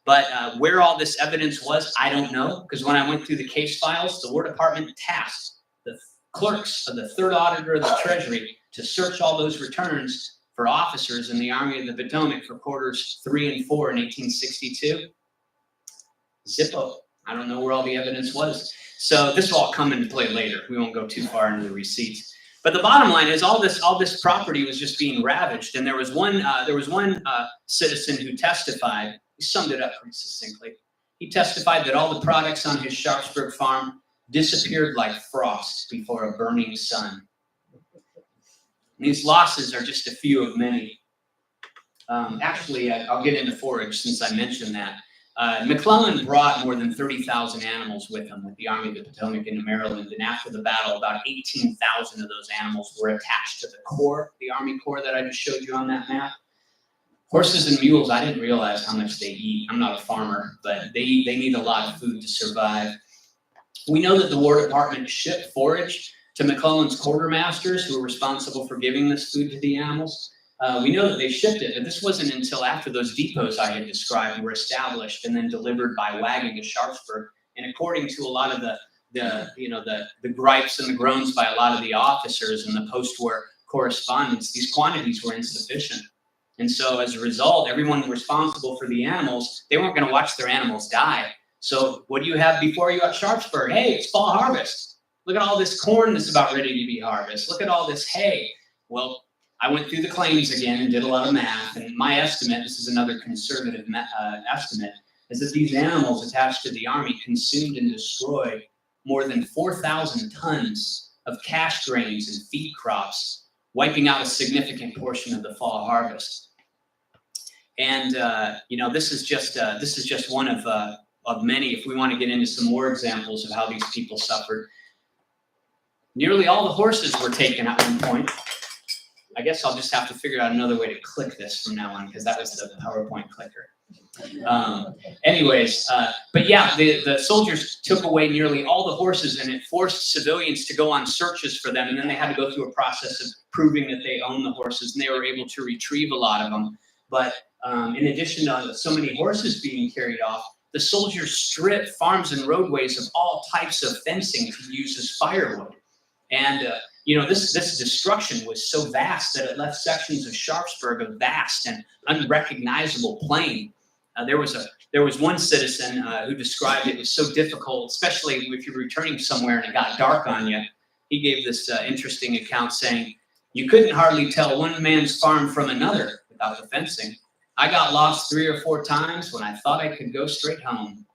But where all this evidence was, I don't know, because when I went through the case files, the War Department tasked the clerks of the third auditor of the Treasury to search all those returns for officers in the Army of the Potomac for quarters 3 and 4 in 1862. Zippo. I don't know where all the evidence was. So this will all come into play later. We won't go too far into the receipts. But the bottom line is all this property was just being ravaged. And there was one citizen who testified. He summed it up pretty succinctly. He testified that all the products on his Sharpsburg farm disappeared like frost before a burning sun. These losses are just a few of many. Actually, I'll get into forage since I mentioned that. McClellan brought more than 30,000 animals with him with the Army of the Potomac into Maryland. And after the battle, about 18,000 of those animals were attached to the Corps, the Army Corps that I just showed you on that map. Horses and mules, I didn't realize how much they eat. I'm not a farmer, but they need a lot of food to survive. We know that the War Department shipped forage to McClellan's quartermasters who were responsible for giving this food to the animals. We know that they shipped it, but this wasn't until after those depots I had described were established and then delivered by wagon to Sharpsburg. And according to a lot of the gripes and the groans by a lot of the officers in the post-war correspondence, these quantities were insufficient. And so as a result, everyone responsible for the animals, they weren't going to watch their animals die. So what do you have before you at Sharpsburg? Hey, it's fall harvest. Look at all this corn that's about ready to be harvested. Look at all this hay. Well, I went through the claims again and did a lot of math. And my estimate, this is another conservative estimate, is that these animals attached to the Army consumed and destroyed more than 4,000 tons of cash grains and feed crops, wiping out a significant portion of the fall harvest. And this is just one of many. If we want to get into some more examples of how these people suffered, nearly all the horses were taken at one point. I guess I'll just have to figure out another way to click this from now on because that was the PowerPoint clicker. But yeah, the soldiers took away nearly all the horses and it forced civilians to go on searches for them. And then they had to go through a process of proving that they owned the horses and they were able to retrieve a lot of them. But in addition to so many horses being carried off, the soldiers stripped farms and roadways of all types of fencing to use as firewood. And this destruction was so vast that it left sections of Sharpsburg a vast and unrecognizable plain. There was one citizen who described it was so difficult, especially if you're returning somewhere and it got dark on you. He gave this interesting account saying, "You couldn't hardly tell one man's farm from another without the fencing. I got lost 3 or 4 times when I thought I could go straight home."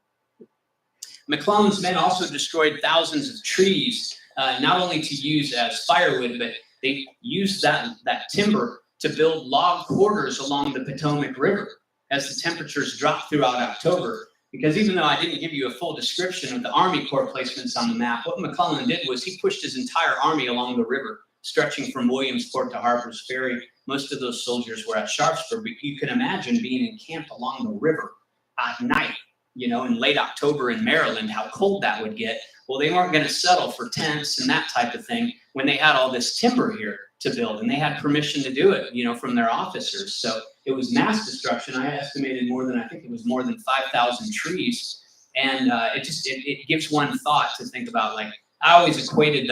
McClellan's men also destroyed thousands of trees, not only to use as firewood, but they used that timber to build log quarters along the Potomac River as the temperatures dropped throughout October. Because even though I didn't give you a full description of the Army Corps placements on the map, what McClellan did was he pushed his entire army along the river, stretching from Williamsport to Harper's Ferry. Most of those soldiers were at Sharpsburg, but you can imagine being encamped along the river at night, in late October in Maryland, how cold that would get. Well, they weren't going to settle for tents and that type of thing when they had all this timber here to build, and they had permission to do it, from their officers. So it was mass destruction. I estimated more than 5,000 trees. And it gives one thought to think about. Like, I always equated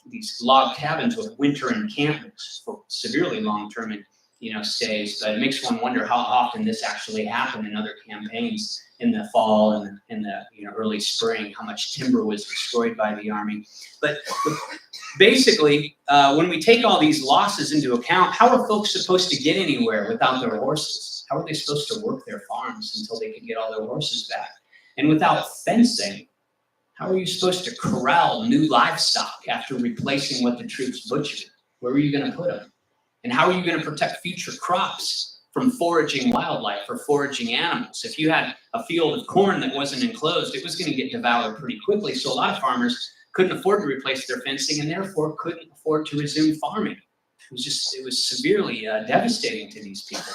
these log cabins with winter encampments for severely long-term stays, but it makes one wonder how often this actually happened in other campaigns in the fall and in the early spring, how much timber was destroyed by the Army. But basically, when we take all these losses into account, how are folks supposed to get anywhere without their horses? How are they supposed to work their farms until they can get all their horses back? And without fencing, how are you supposed to corral new livestock after replacing what the troops butchered? Where are you going to put them? And how are you going to protect future crops from foraging wildlife or foraging animals. If you had a field of corn that wasn't enclosed, it was going to get devoured pretty quickly. So a lot of farmers couldn't afford to replace their fencing and therefore couldn't afford to resume farming. It was severely devastating to these people.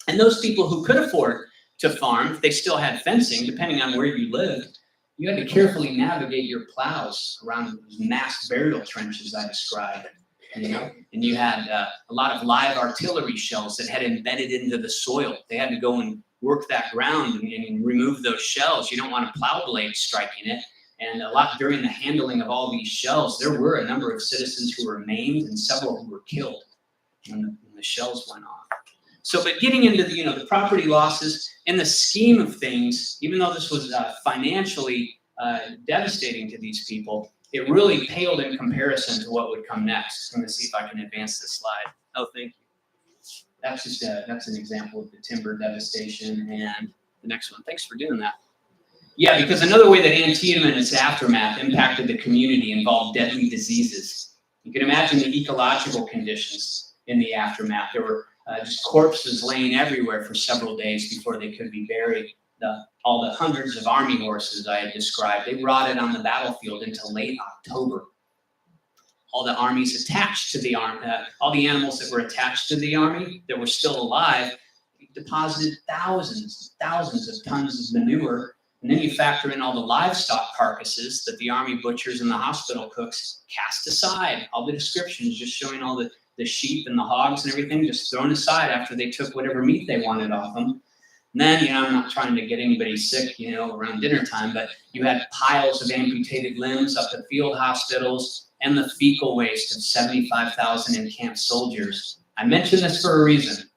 And those people who could afford to farm, if they still had fencing, depending on where you lived, you had to carefully navigate your plows around those mass burial trenches I described. You know, and you had a lot of live artillery shells that had embedded into the soil. They had to go and work that ground and remove those shells. You don't want a plow blade striking it. And a lot during the handling of all these shells, there were a number of citizens who were maimed and several who were killed when the shells went off. So, but getting into the property losses in the scheme of things, even though this was financially devastating to these people, it really paled in comparison to what would come next. I'm going to see if I can advance this slide. Oh, thank you. That's an example of the timber devastation. And the next one. Thanks for doing that. Yeah, because another way that Antietam and its aftermath impacted the community involved deadly diseases. You can imagine the ecological conditions in the aftermath. There were just corpses laying everywhere for several days before they could be buried. All the hundreds of army horses I had described, they rotted on the battlefield until late October. All the armies attached to the army, all the animals that were attached to the army that were still alive, deposited thousands of tons of manure. And then you factor in all the livestock carcasses that the army butchers and the hospital cooks cast aside. All the descriptions just showing all the sheep and the hogs and everything just thrown aside after they took whatever meat they wanted off them. And then, I'm not trying to get anybody sick, around dinner time, but you had piles of amputated limbs up at field hospitals and the fecal waste of 75,000 encamped soldiers. I mention this for a reason.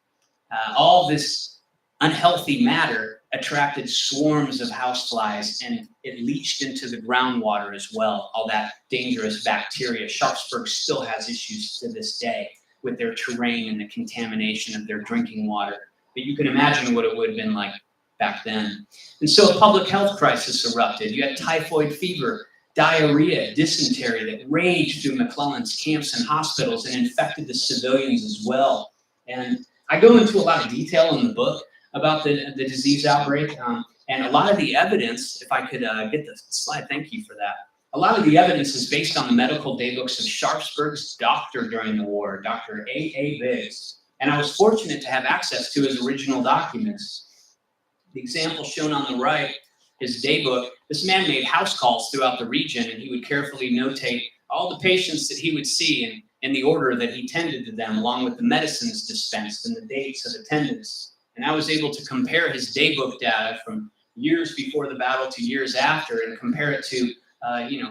All this unhealthy matter attracted swarms of houseflies and it leached into the groundwater as well. All that dangerous bacteria. Sharpsburg still has issues to this day with their terrain and the contamination of their drinking water. But you can imagine what it would have been like back then. And so a public health crisis erupted. You had typhoid fever, diarrhea, dysentery that raged through McClellan's camps and hospitals and infected the civilians as well. And I go into a lot of detail in the book about the disease outbreak. And a lot of the evidence, if I could get the slide, thank you for that. A lot of the evidence is based on the medical daybooks of Sharpsburg's doctor during the war, Dr. A.A. Biggs. And I was fortunate to have access to his original documents. The example shown on the right, his daybook, this man made house calls throughout the region and he would carefully notate all the patients that he would see in the order that he tended to them, along with the medicines dispensed and the dates of attendance. And I was able to compare his daybook data from years before the battle to years after and compare it to,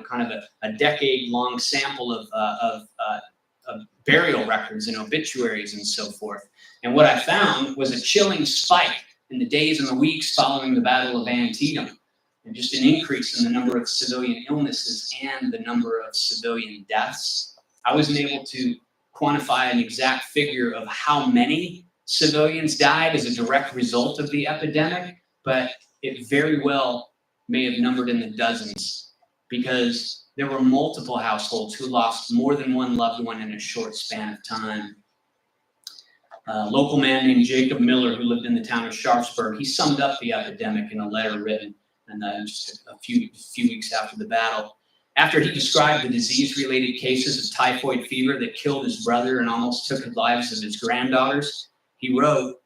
kind of a decade-long sample of burial records and obituaries and so forth. And what I found was a chilling spike in the days and the weeks following the Battle of Antietam, and just an increase in the number of civilian illnesses and the number of civilian deaths. I wasn't able to quantify an exact figure of how many civilians died as a direct result of the epidemic, but it very well may have numbered in the dozens, because there were multiple households who lost more than one loved one in a short span of time. A local man named Jacob Miller, who lived in the town of Sharpsburg, he summed up the epidemic in a letter written just a few weeks after the battle. After he described the disease-related cases of typhoid fever that killed his brother and almost took the lives of his granddaughters, he wrote,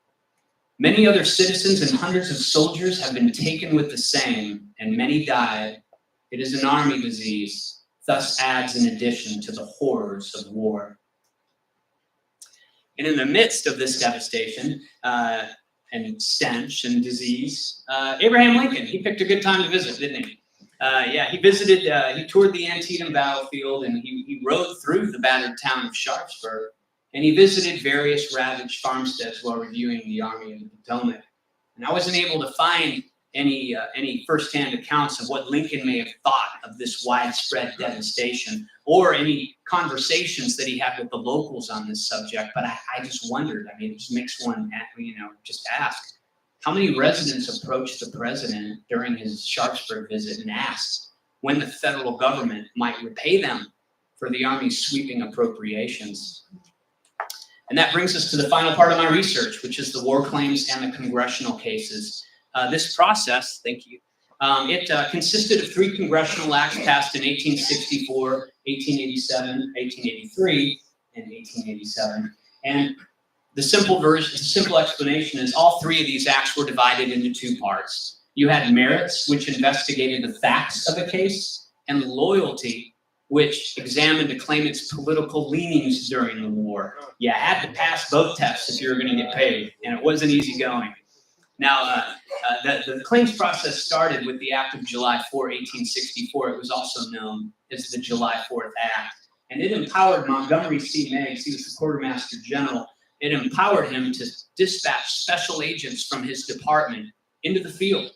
"Many other citizens and hundreds of soldiers have been taken with the same, and many died. It is an army disease, thus adds an addition to the horrors of war." And in the midst of this devastation and stench and disease, Abraham Lincoln, he picked a good time to visit, didn't he? He visited, he toured the Antietam battlefield and he rode through the battered town of Sharpsburg, and he visited various ravaged farmsteads while reviewing the Army of the Potomac. And I wasn't able to find any firsthand accounts of what Lincoln may have thought of this widespread devastation, or any conversations that he had with the locals on this subject. But I just wondered, it just makes one, just ask, how many residents approached the president during his Sharpsburg visit and asked when the federal government might repay them for the Army's sweeping appropriations? And that brings us to the final part of my research, which is the war claims and the congressional cases. This process, thank you, it consisted of 3 congressional acts passed in 1864, 1887, 1883, and 1887. And the simple explanation is all 3 of these acts were divided into 2 parts. You had merits, which investigated the facts of a case, and loyalty, which examined the claimant's political leanings during the war. You had to pass both tests if you were going to get paid, and it wasn't easy going. Now, the claims process started with the Act of July 4, 1864. It was also known as the July 4th Act, and it empowered Montgomery C. Meigs, he was the Quartermaster General. It empowered him to dispatch special agents from his department into the field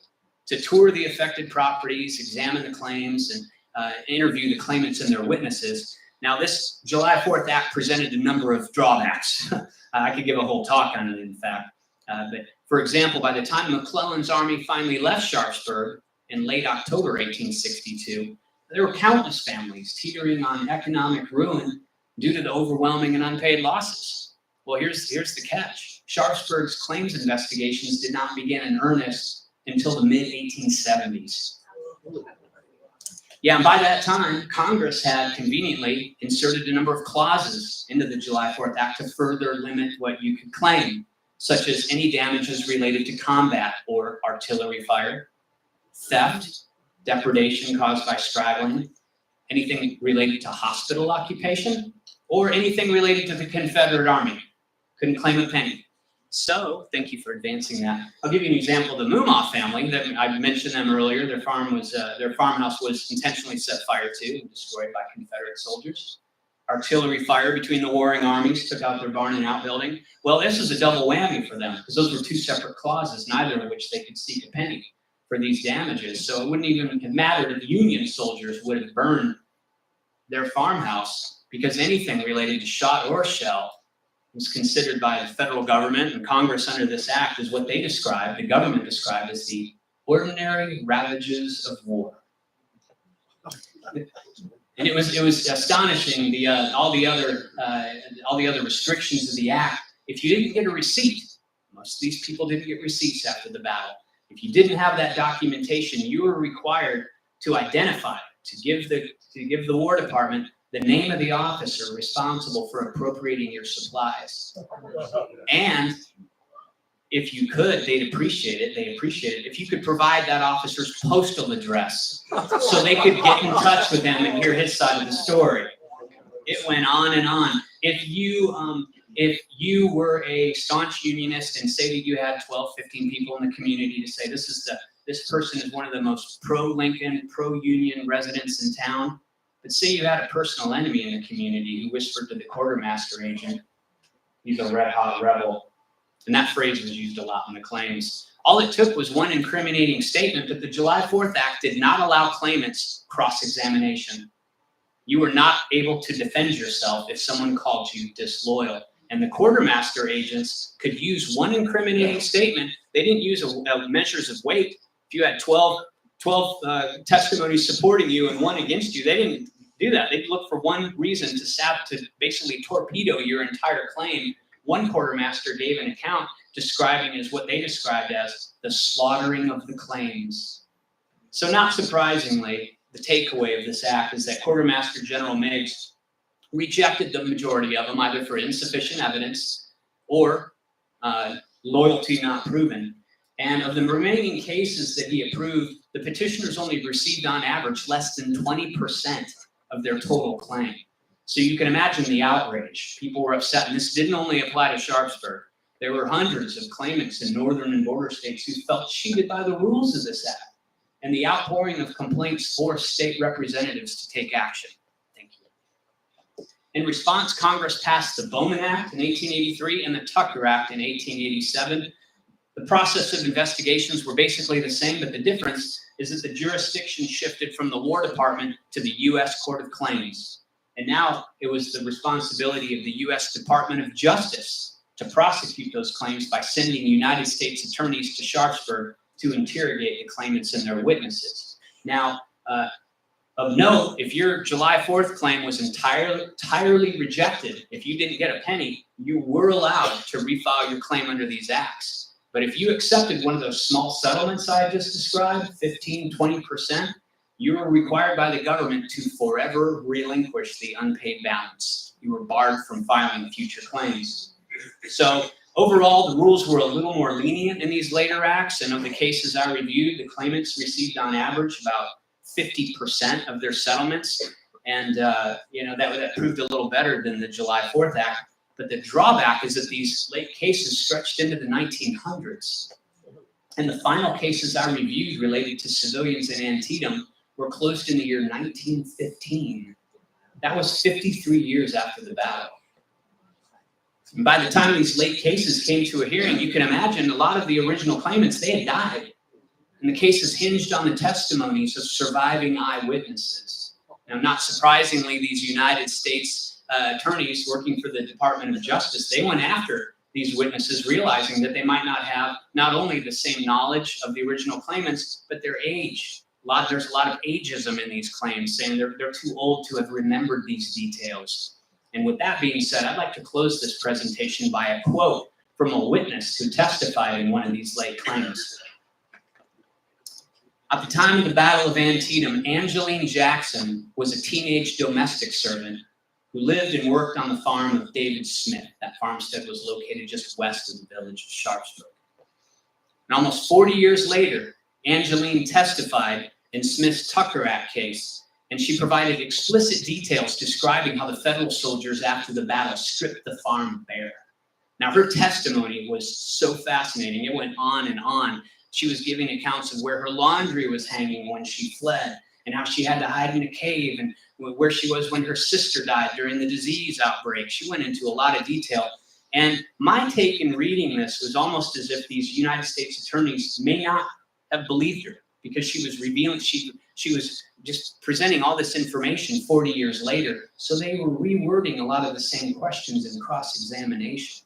to tour the affected properties, examine the claims, and interview the claimants and their witnesses. Now, this July 4th Act presented a number of drawbacks. I could give a whole talk on it, in fact. But for example, by the time McClellan's army finally left Sharpsburg in late October 1862, there were countless families teetering on economic ruin due to the overwhelming and unpaid losses. Well, here's the catch. Sharpsburg's claims investigations did not begin in earnest until the mid-1870s. Yeah, and by that time, Congress had conveniently inserted a number of clauses into the July 4th Act to further limit what you could claim, such as any damages related to combat or artillery fire, theft, depredation caused by straggling, anything related to hospital occupation, or anything related to the Confederate Army. Couldn't claim a penny. So, thank you for advancing that. I'll give you an example. The Moomaw family, that I mentioned them earlier, their farmhouse was intentionally set fire to and destroyed by Confederate soldiers. Artillery fire between the warring armies took out their barn and outbuilding. Well, this was a double whammy for them because those were 2 separate clauses, neither of which they could seek a penny for these damages. So it wouldn't even have mattered if Union soldiers would have burned their farmhouse because anything related to shot or shell was considered by the federal government and Congress under this act as what they described, the government described as the ordinary ravages of war. And it was astonishing, all the other restrictions of the act. If you didn't get a receipt, most of these people didn't get receipts after the battle. If you didn't have that documentation, you were required to identify, to give the War Department the name of the officer responsible for appropriating your supplies. And if you could, they'd appreciate it. They appreciate it if you could provide that officer's postal address so they could get in touch with him and hear his side of the story. It went on and on. If you were a staunch unionist and say that you had 12, 15 people in the community to say this person is one of the most pro-Lincoln, pro-union residents in town, but say you had a personal enemy in the community who whispered to the quartermaster agent, he's a red-hot rebel. And that phrase was used a lot in the claims. All it took was one incriminating statement, but the July 4th Act did not allow claimants cross-examination. You were not able to defend yourself if someone called you disloyal. And the quartermaster agents could use one incriminating statement. They didn't use measures of weight. If you had 12 testimonies supporting you and 1 against you, they didn't do that. They'd look for one reason to basically torpedo your entire claim. One quartermaster gave an account describing as what they described as the slaughtering of the claims. So not surprisingly, the takeaway of this act is that Quartermaster General Meigs rejected the majority of them, either for insufficient evidence or loyalty not proven. And of the remaining cases that he approved, the petitioners only received on average less than 20% of their total claim. So you can imagine the outrage. People were upset, and this didn't only apply to Sharpsburg. There were hundreds of claimants in northern and border states who felt cheated by the rules of this act, and the outpouring of complaints forced state representatives to take action. Thank you. In response, Congress passed the Bowman Act in 1883 and the Tucker Act in 1887. The process of investigations were basically the same, but the difference is that the jurisdiction shifted from the War Department to the U.S. Court of Claims. And now it was the responsibility of the U.S. Department of Justice to prosecute those claims by sending United States attorneys to Sharpsburg to interrogate the claimants and their witnesses. Now, Of note, if your July 4th claim was entirely rejected, if you didn't get a penny, you were allowed to refile your claim under these acts. But if you accepted one of those small settlements I just described, 15, 20%, you were required by the government to forever relinquish the unpaid balance. You were barred from filing future claims. So overall, the rules were a little more lenient in these later acts, and of the cases I reviewed, the claimants received on average about 50% of their settlements, and that proved a little better than the July 4th Act. But the drawback is that these late cases stretched into the 1900s, and the final cases I reviewed related to civilians in Antietam were closed in the year 1915. That was 53 years after the battle. And by the time these late cases came to a hearing, you can imagine a lot of the original claimants, they had died. And the cases hinged on the testimonies of surviving eyewitnesses. Now, not surprisingly, these United States attorneys working for the Department of Justice, they went after these witnesses, realizing that they might not have not only the same knowledge of the original claimants, but their age. There's a lot of ageism in these claims, saying they're too old to have remembered these details. And with that being said, I'd like to close this presentation by a quote from a witness who testified in one of these late claims. At the time of the Battle of Antietam, Angeline Jackson was a teenage domestic servant who lived and worked on the farm of David Smith. That farmstead was located just west of the village of Sharpsburg. And almost 40 years later, Angeline testified in Smith's Tucker Act case, and she provided explicit details describing how the federal soldiers after the battle stripped the farm bare. Now, her testimony was so fascinating. It went on and on. She was giving accounts of where her laundry was hanging when she fled, and how she had to hide in a cave, and where she was when her sister died during the disease outbreak. She went into a lot of detail. And my take in reading this was almost as if these United States attorneys may not have believed her, because she was revealing, she was just presenting all this information 40 years later. So they were rewording a lot of the same questions in cross-examination.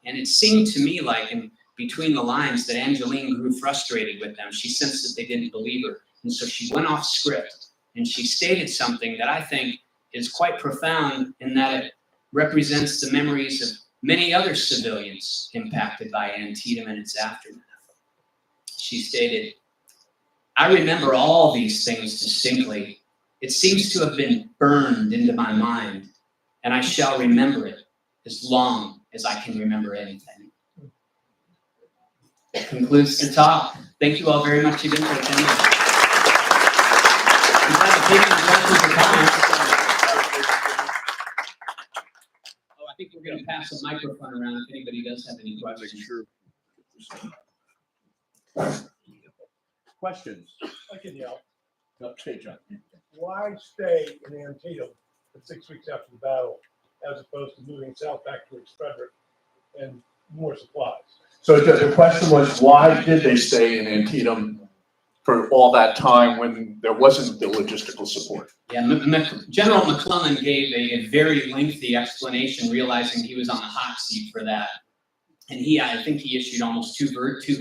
And it seemed to me like in between the lines that Angeline grew frustrated with them. She sensed that they didn't believe her. And so she went off script, and she stated something that I think is quite profound, in that it represents the memories of many other civilians impacted by Antietam and its aftermath. She stated, "I remember all these things distinctly. It seems to have been burned into my mind, and I shall remember it as long as I can remember anything." That concludes the talk. Thank you all very much again for attending. I'm glad to take any questions or comments. Oh, I think we're going to pass the microphone around if anybody does have any questions. Sure. Questions? I can yell. No, say, John. Why stay in Antietam for 6 weeks after the battle as opposed to moving south back towards Frederick and more supplies? So the question was, why did they stay in Antietam for all that time when there wasn't the logistical support? Yeah, General McClellan gave a very lengthy explanation, realizing he was on the hot seat for that. And I think he issued almost two,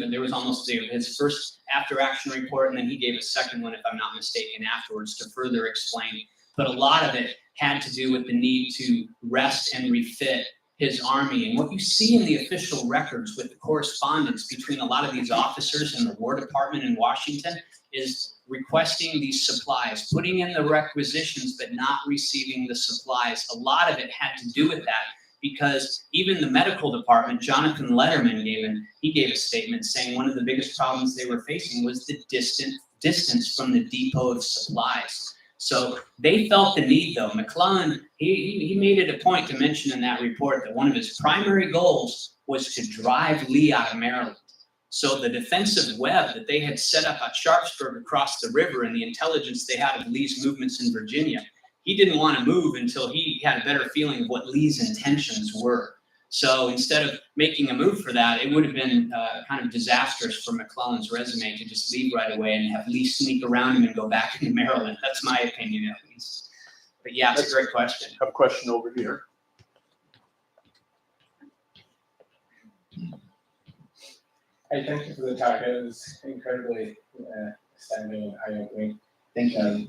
and there was almost his first after-action report, and then he gave a second one, if I'm not mistaken, afterwards to further explain. But a lot of it had to do with the need to rest and refit his army. And what you see in the official records with the correspondence between a lot of these officers and the War Department in Washington is requesting these supplies, putting in the requisitions, but not receiving the supplies. A lot of it had to do with that, because even the medical department, Jonathan Letterman gave a statement saying one of the biggest problems they were facing was the distance from the depot of supplies. So they felt the need, though. McClellan, he made it a point to mention in that report that one of his primary goals was to drive Lee out of Maryland. So the defensive web that they had set up at Sharpsburg across the river, and the intelligence they had of Lee's movements in Virginia, he didn't want to move until he had a better feeling of what Lee's intentions were. So instead of making a move for that, it would have been kind of disastrous for McClellan's resume to just leave right away and have Lee sneak around him and go back into Maryland. That's my opinion, at least. But yeah, it's a great question. I have a question over here. Hey, thank you for the talk. It was incredibly astounding and eye-opening. Thank you.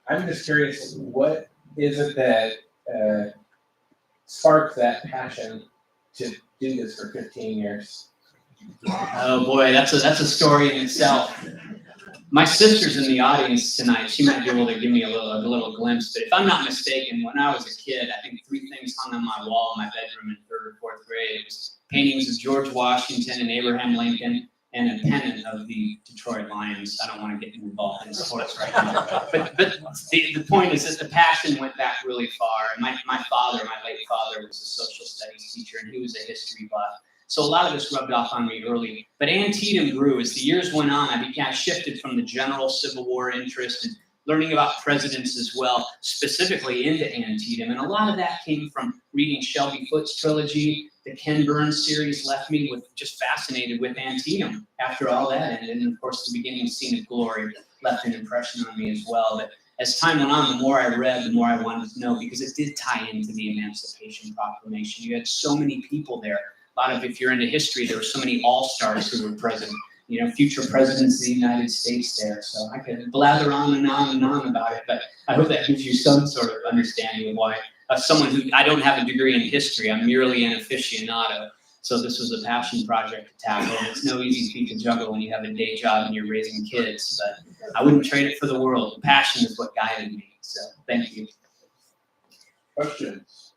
I'm just curious, what is it that sparked that passion to do this for 15 years? Oh boy, that's a story in itself. My sister's in the audience tonight. She might be able to give me a little glimpse. But if I'm not mistaken, when I was a kid, I think 3 things hung on my wall in my bedroom in 3rd or 4th grade. It was paintings of George Washington and Abraham Lincoln and a pennant of the Detroit Lions. I don't want to get involved in sports right now. But the point is that the passion went back really far. And my late father, was a social studies teacher, and he was a history buff. So a lot of this rubbed off on me early. But Antietam grew. As the years went on, I shifted from the general Civil War interest and learning about presidents as well, specifically into Antietam. And a lot of that came from reading Shelby Foote's trilogy. The Ken Burns series left me just fascinated with Antietam after all that. And of course, the beginning scene of glory left an impression on me as well. But as time went on, the more I read, the more I wanted to know, because it did tie into the Emancipation Proclamation. You had so many people there. A lot of, if you're into history, there were so many all-stars who were present, future presidents of the United States there. So I could blather on and on and on about it, but I hope that gives you some sort of understanding of why someone who, I don't have a degree in history, I'm merely an aficionado. So this was a passion project to tackle. And it's no easy feat to juggle when you have a day job and you're raising kids, but I wouldn't trade it for the world. Passion is what guided me. So thank you. Questions?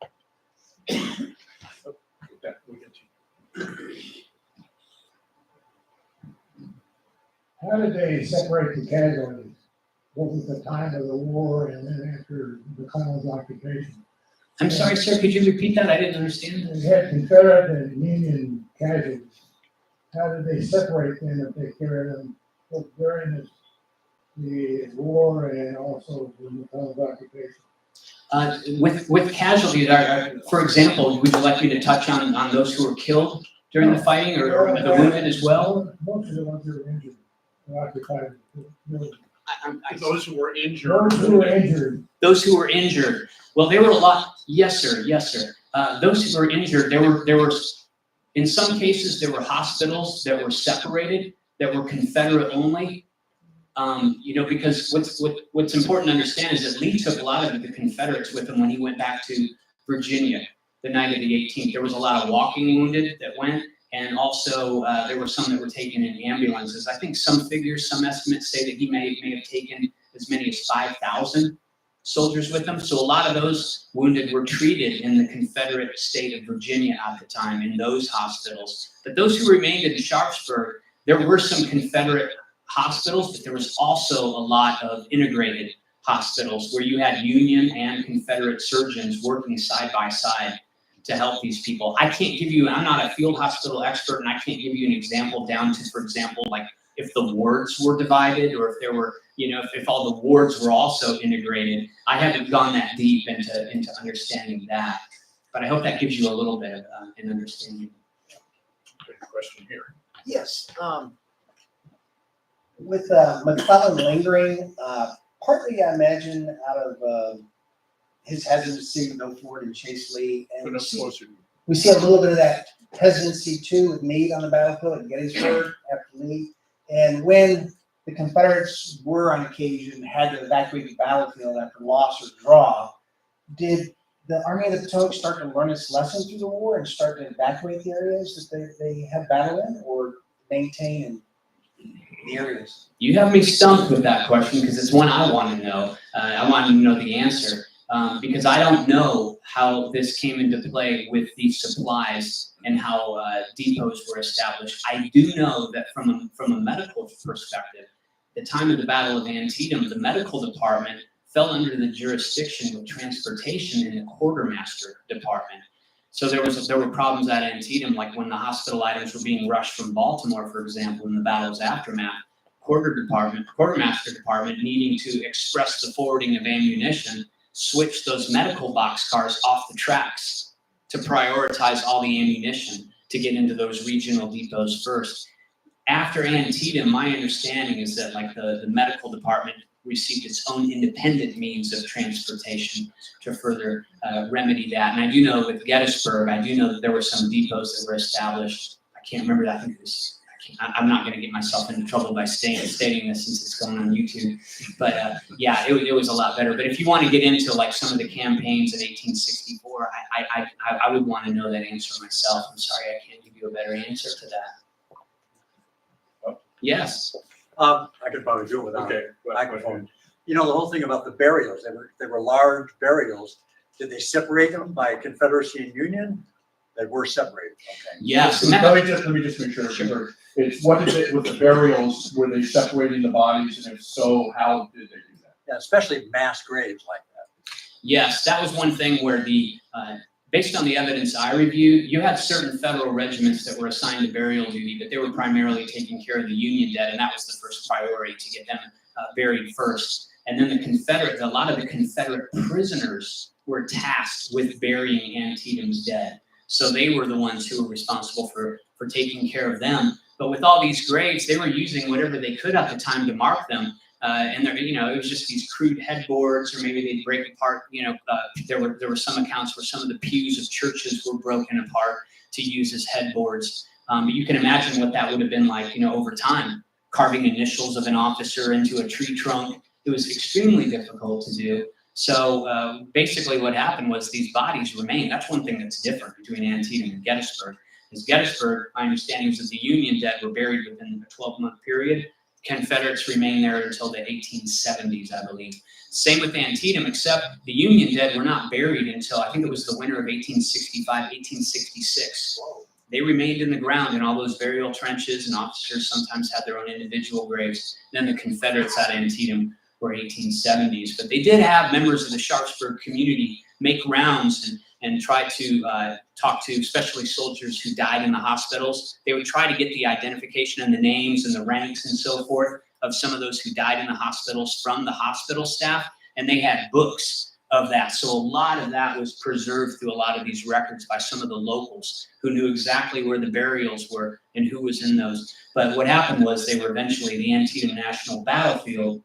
How did they separate the casualties, both at the time of the war and then after the Connell's occupation? I'm sorry, sir, could you repeat that? I didn't understand. They had Confederate and Union casualties. How did they separate them if they carried them both during the war and also the Connell's occupation? With casualties, for example, would you like me to touch on those who were killed during the fighting or the wounded as well? Most of the ones that were injured were occupied. Those who were injured. Those who were injured. Those who were injured. Well, there were a lot. Yes, sir. Yes, sir. Those who were injured, there were, in some cases, there were hospitals that were separated, that were Confederate only. Because what's important to understand is that Lee took a lot of the Confederates with him when he went back to Virginia the night of the 18th. There was a lot of walking wounded that went, and also there were some that were taken in ambulances. I think some estimates say that he may have taken as many as 5,000 soldiers with him. So a lot of those wounded were treated in the Confederate state of Virginia at the time in those hospitals. But those who remained in Sharpsburg, there were some Confederate hospitals, but there was also a lot of integrated hospitals where you had Union and Confederate surgeons working side by side to help these people. I'm not a field hospital expert, and I can't give you an example down to, for example, like if the wards were divided or if there were, if all the wards were also integrated. I haven't gone that deep into understanding that, but I hope that gives you a little bit of an understanding. Question here. Yes, with McClellan lingering, partly I imagine out of his hesitancy to go forward and chase Lee, and we see a little bit of that hesitancy too with Meade on the battlefield at Gettysburg after Lee. And when the Confederates were on occasion had to evacuate the battlefield after loss or draw, did the Army of the Potomac start to learn its lesson through the war and start to evacuate the areas that they had battle in, or maintain in the areas? You have me stumped with that question because it's one I want to know. I want to know the answer because I don't know how this came into play with these supplies and how depots were established. I do know that from a medical perspective, at the time of the Battle of Antietam, the medical department fell under the jurisdiction of transportation in the quartermaster department. So there were problems at Antietam, like when the hospital items were being rushed from Baltimore, for example, in the battle's aftermath. Quartermaster department needing to express the forwarding of ammunition, switched those medical boxcars off the tracks to prioritize all the ammunition to get into those regional depots first. After Antietam, my understanding is that like the medical department received its own independent means of transportation to further remedy that. And I do know with Gettysburg, I do know that there were some depots that were established. I can't remember. I I'm not gonna get myself into trouble by stating this since it's going on YouTube. But yeah, it was a lot better. But if you want to get into like some of the campaigns in 1864, I would want to know that answer myself. I'm sorry, I can't give you a better answer to that. Yes. I could probably do it without Okay. a microphone. You know, the whole thing about the burials, they were large burials. Did they separate them by Confederacy and Union? They were separated, okay. Yes. And Let me just make sure. Sure. It's, what is it with the burials? Were they separating the bodies? And if so, how did they do that? Yeah, especially mass graves like that. Yes, that was one thing where based on the evidence I reviewed, you had certain federal regiments that were assigned to burial duty, but they were primarily taking care of the Union dead, and that was the first priority, to get them buried first. And then a lot of the Confederate prisoners were tasked with burying Antietam's dead. So they were the ones who were responsible for taking care of them. But with all these graves, they were using whatever they could at the time to mark them. And it was just these crude headboards, or maybe they'd break apart. There were some accounts where some of the pews of churches were broken apart to use as headboards. But you can imagine what that would have been like, over time, carving initials of an officer into a tree trunk. It was extremely difficult to do. So basically what happened was these bodies remained. That's one thing that's different between Antietam and Gettysburg. Is Gettysburg, my understanding is that the Union dead were buried within a 12-month period. Confederates remained there until the 1870s, I believe. Same with Antietam, except the Union dead were not buried until, I think it was the winter of 1865, 1866. They remained in the ground in all those burial trenches, and officers sometimes had their own individual graves. Then the Confederates at Antietam were 1870s. But they did have members of the Sharpsburg community make rounds and try to talk to, especially soldiers who died in the hospitals. They would try to get the identification and the names and the ranks and so forth of some of those who died in the hospitals from the hospital staff, and they had books of that. So a lot of that was preserved through a lot of these records by some of the locals who knew exactly where the burials were and who was in those. But what happened was they were eventually, the Antietam National Battlefield,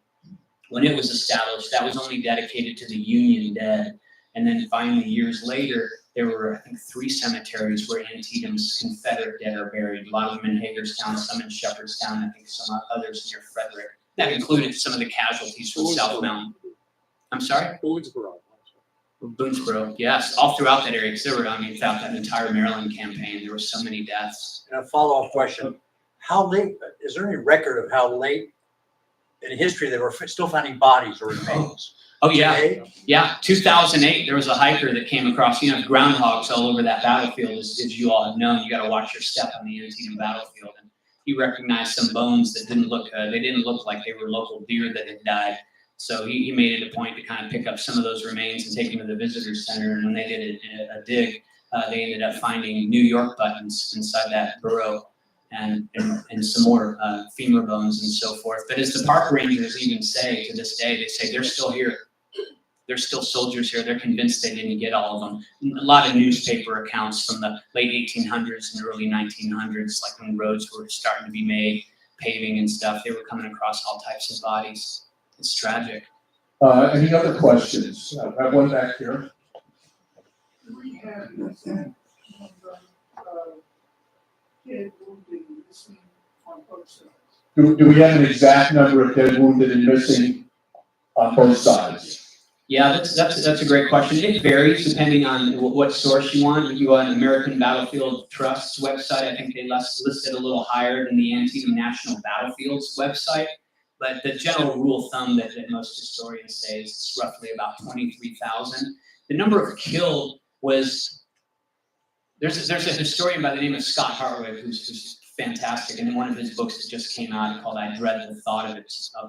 when it was established, that was only dedicated to the Union dead. And then finally, years later, there were, I think, 3 cemeteries where Antietam's Confederate dead are buried. A lot of them in Hagerstown, some in Shepherdstown, I think some others near Frederick. That included some of the casualties from South Mountain. I'm sorry? Boonesboro, yes, all throughout that area, because there were, throughout that entire Maryland campaign, there were so many deaths. And a follow-up question, how late, is there any record of how late in history they were still finding bodies or remains? Oh, yeah. Today? Yeah, 2008, there was a hiker that came across, groundhogs all over that battlefield, as you all have known. You got to watch your step on the Antietam battlefield. And he recognized some bones that didn't look like they were local deer that had died. So he made it a point to kind of pick up some of those remains and take them to the visitor center. And when they did a dig, they ended up finding New York buttons inside that burrow, and some more femur bones and so forth. But as the park rangers even say to this day, they say they're still here. There's still soldiers here. They're convinced they didn't get all of them. A lot of newspaper accounts from the late 1800s and early 1900s, like when roads were starting to be made, paving and stuff, they were coming across all types of bodies. It's tragic. Any other questions? I have one back here. We have this kid wounded and missing on both sides. Do we have an exact number of dead, wounded, and missing on both sides? Yeah, that's a great question. It varies depending on what source you want. If you go on American Battlefield Trust's website, I think they listed a little higher than the Antietam National Battlefield's website. But the general rule of thumb that most historians say is it's roughly about 23,000. The number of killed was, there's a historian by the name of Scott Hartwig who's fantastic, and in one of his books that just came out called I Dread the Thought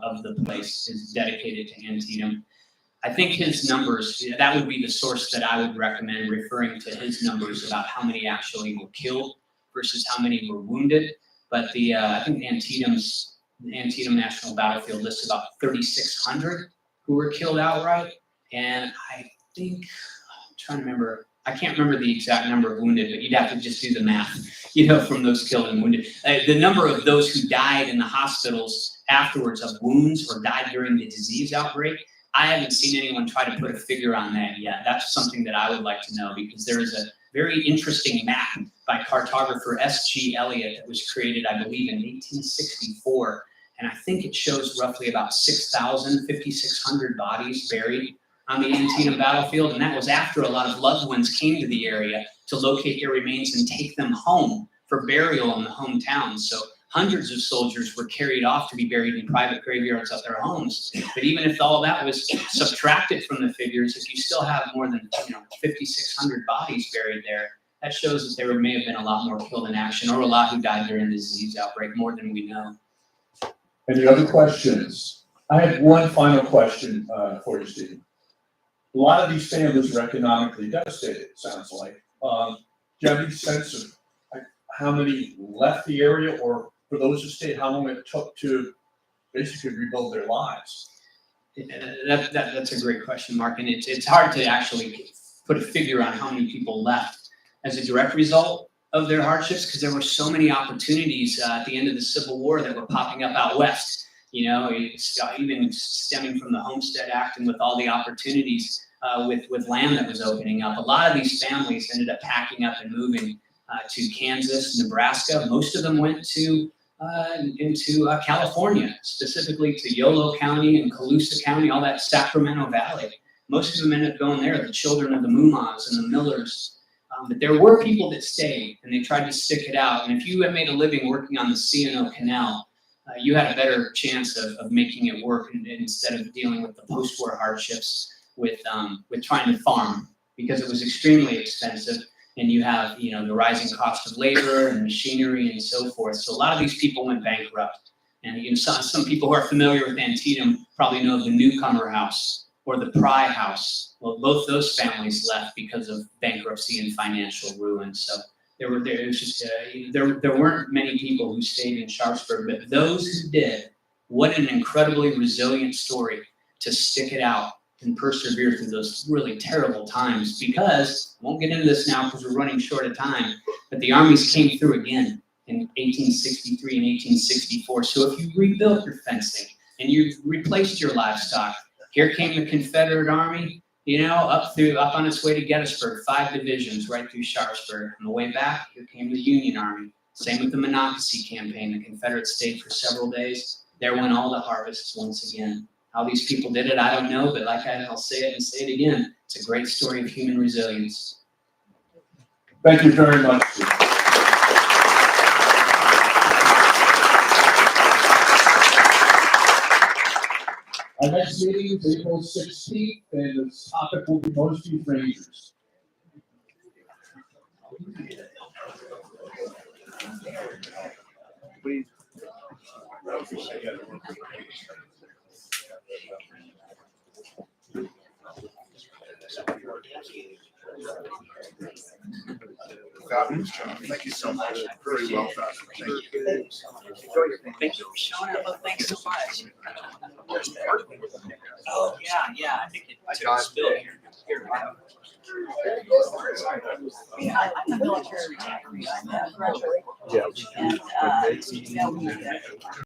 of the Place is dedicated to Antietam. I think his numbers, that would be the source that I would recommend, referring to his numbers about how many actually were killed versus how many were wounded. But I think the Antietam National Battlefield lists about 3,600 who were killed outright. And I think, I'm trying to remember, I can't remember the exact number of wounded, but you'd have to just do the math, from those killed and wounded. The number of those who died in the hospitals afterwards of wounds or died during the disease outbreak, I haven't seen anyone try to put a figure on that yet. That's something that I would like to know, because there is a very interesting map by cartographer S.G. Elliott that was created, I believe, in 1864. And I think it shows roughly about 5,600 bodies buried on the Antietam battlefield. And that was after a lot of loved ones came to the area to locate their remains and take them home for burial in the hometowns. So hundreds of soldiers were carried off to be buried in private graveyards at their homes. But even if all that was subtracted from the figures, if you still have more than 5,600 bodies buried there, that shows that there may have been a lot more killed in action, or a lot who died during the disease outbreak, more than we know. Any other questions? I have one final question for you, Steve. A lot of these families are economically devastated, it sounds like. Do you have any sense of how many left the area, or for those who stayed, how long it took to basically rebuild their lives? That's a great question, Mark, and it's hard to actually put a figure on how many people left as a direct result of their hardships, because there were so many opportunities at the end of the Civil War that were popping up out west. It's even stemming from the Homestead Act and with all the opportunities with land that was opening up. A lot of these families ended up packing up and moving to Kansas, Nebraska. Most of them went to into California, specifically to Yolo County and Colusa County, all that Sacramento Valley. Most of them ended up going there, the children of the Mumas and the Millers. But there were people that stayed, and they tried to stick it out. And if you had made a living working on the C&O Canal, you had a better chance of making it work instead of dealing with the post-war hardships with trying to farm, because it was extremely expensive. And you have, the rising cost of labor and machinery and so forth. So a lot of these people went bankrupt. And some people who are familiar with Antietam probably know of the Newcomer House or the Pry House. Well, both those families left because of bankruptcy and financial ruin. So there weren't many people who stayed in Sharpsburg, but those who did, what an incredibly resilient story to stick it out and persevere through those really terrible times. Because, I won't get into this now because we're running short of time, but the armies came through again in 1863 and 1864. So if you rebuilt your fencing and you replaced your livestock, here came the Confederate Army, up on its way to Gettysburg, 5 divisions right through Sharpsburg. On the way back, here came the Union Army. Same with the Monocacy campaign. The Confederates stayed for several days. There went all the harvests once again. How these people did it, I don't know, but I'll say it and say it again. It's a great story of human resilience. Thank you very much. Our next meeting is April 16th, and the topic will be Most Youth Rangers. Please. Fabulous job. Thank you so much. Very well done. Thank you. Thank you for showing up. Thanks so much. Oh, yeah. I think I spilled here. Yeah, I'm a military retiree. I'm a graduate. Yeah. And,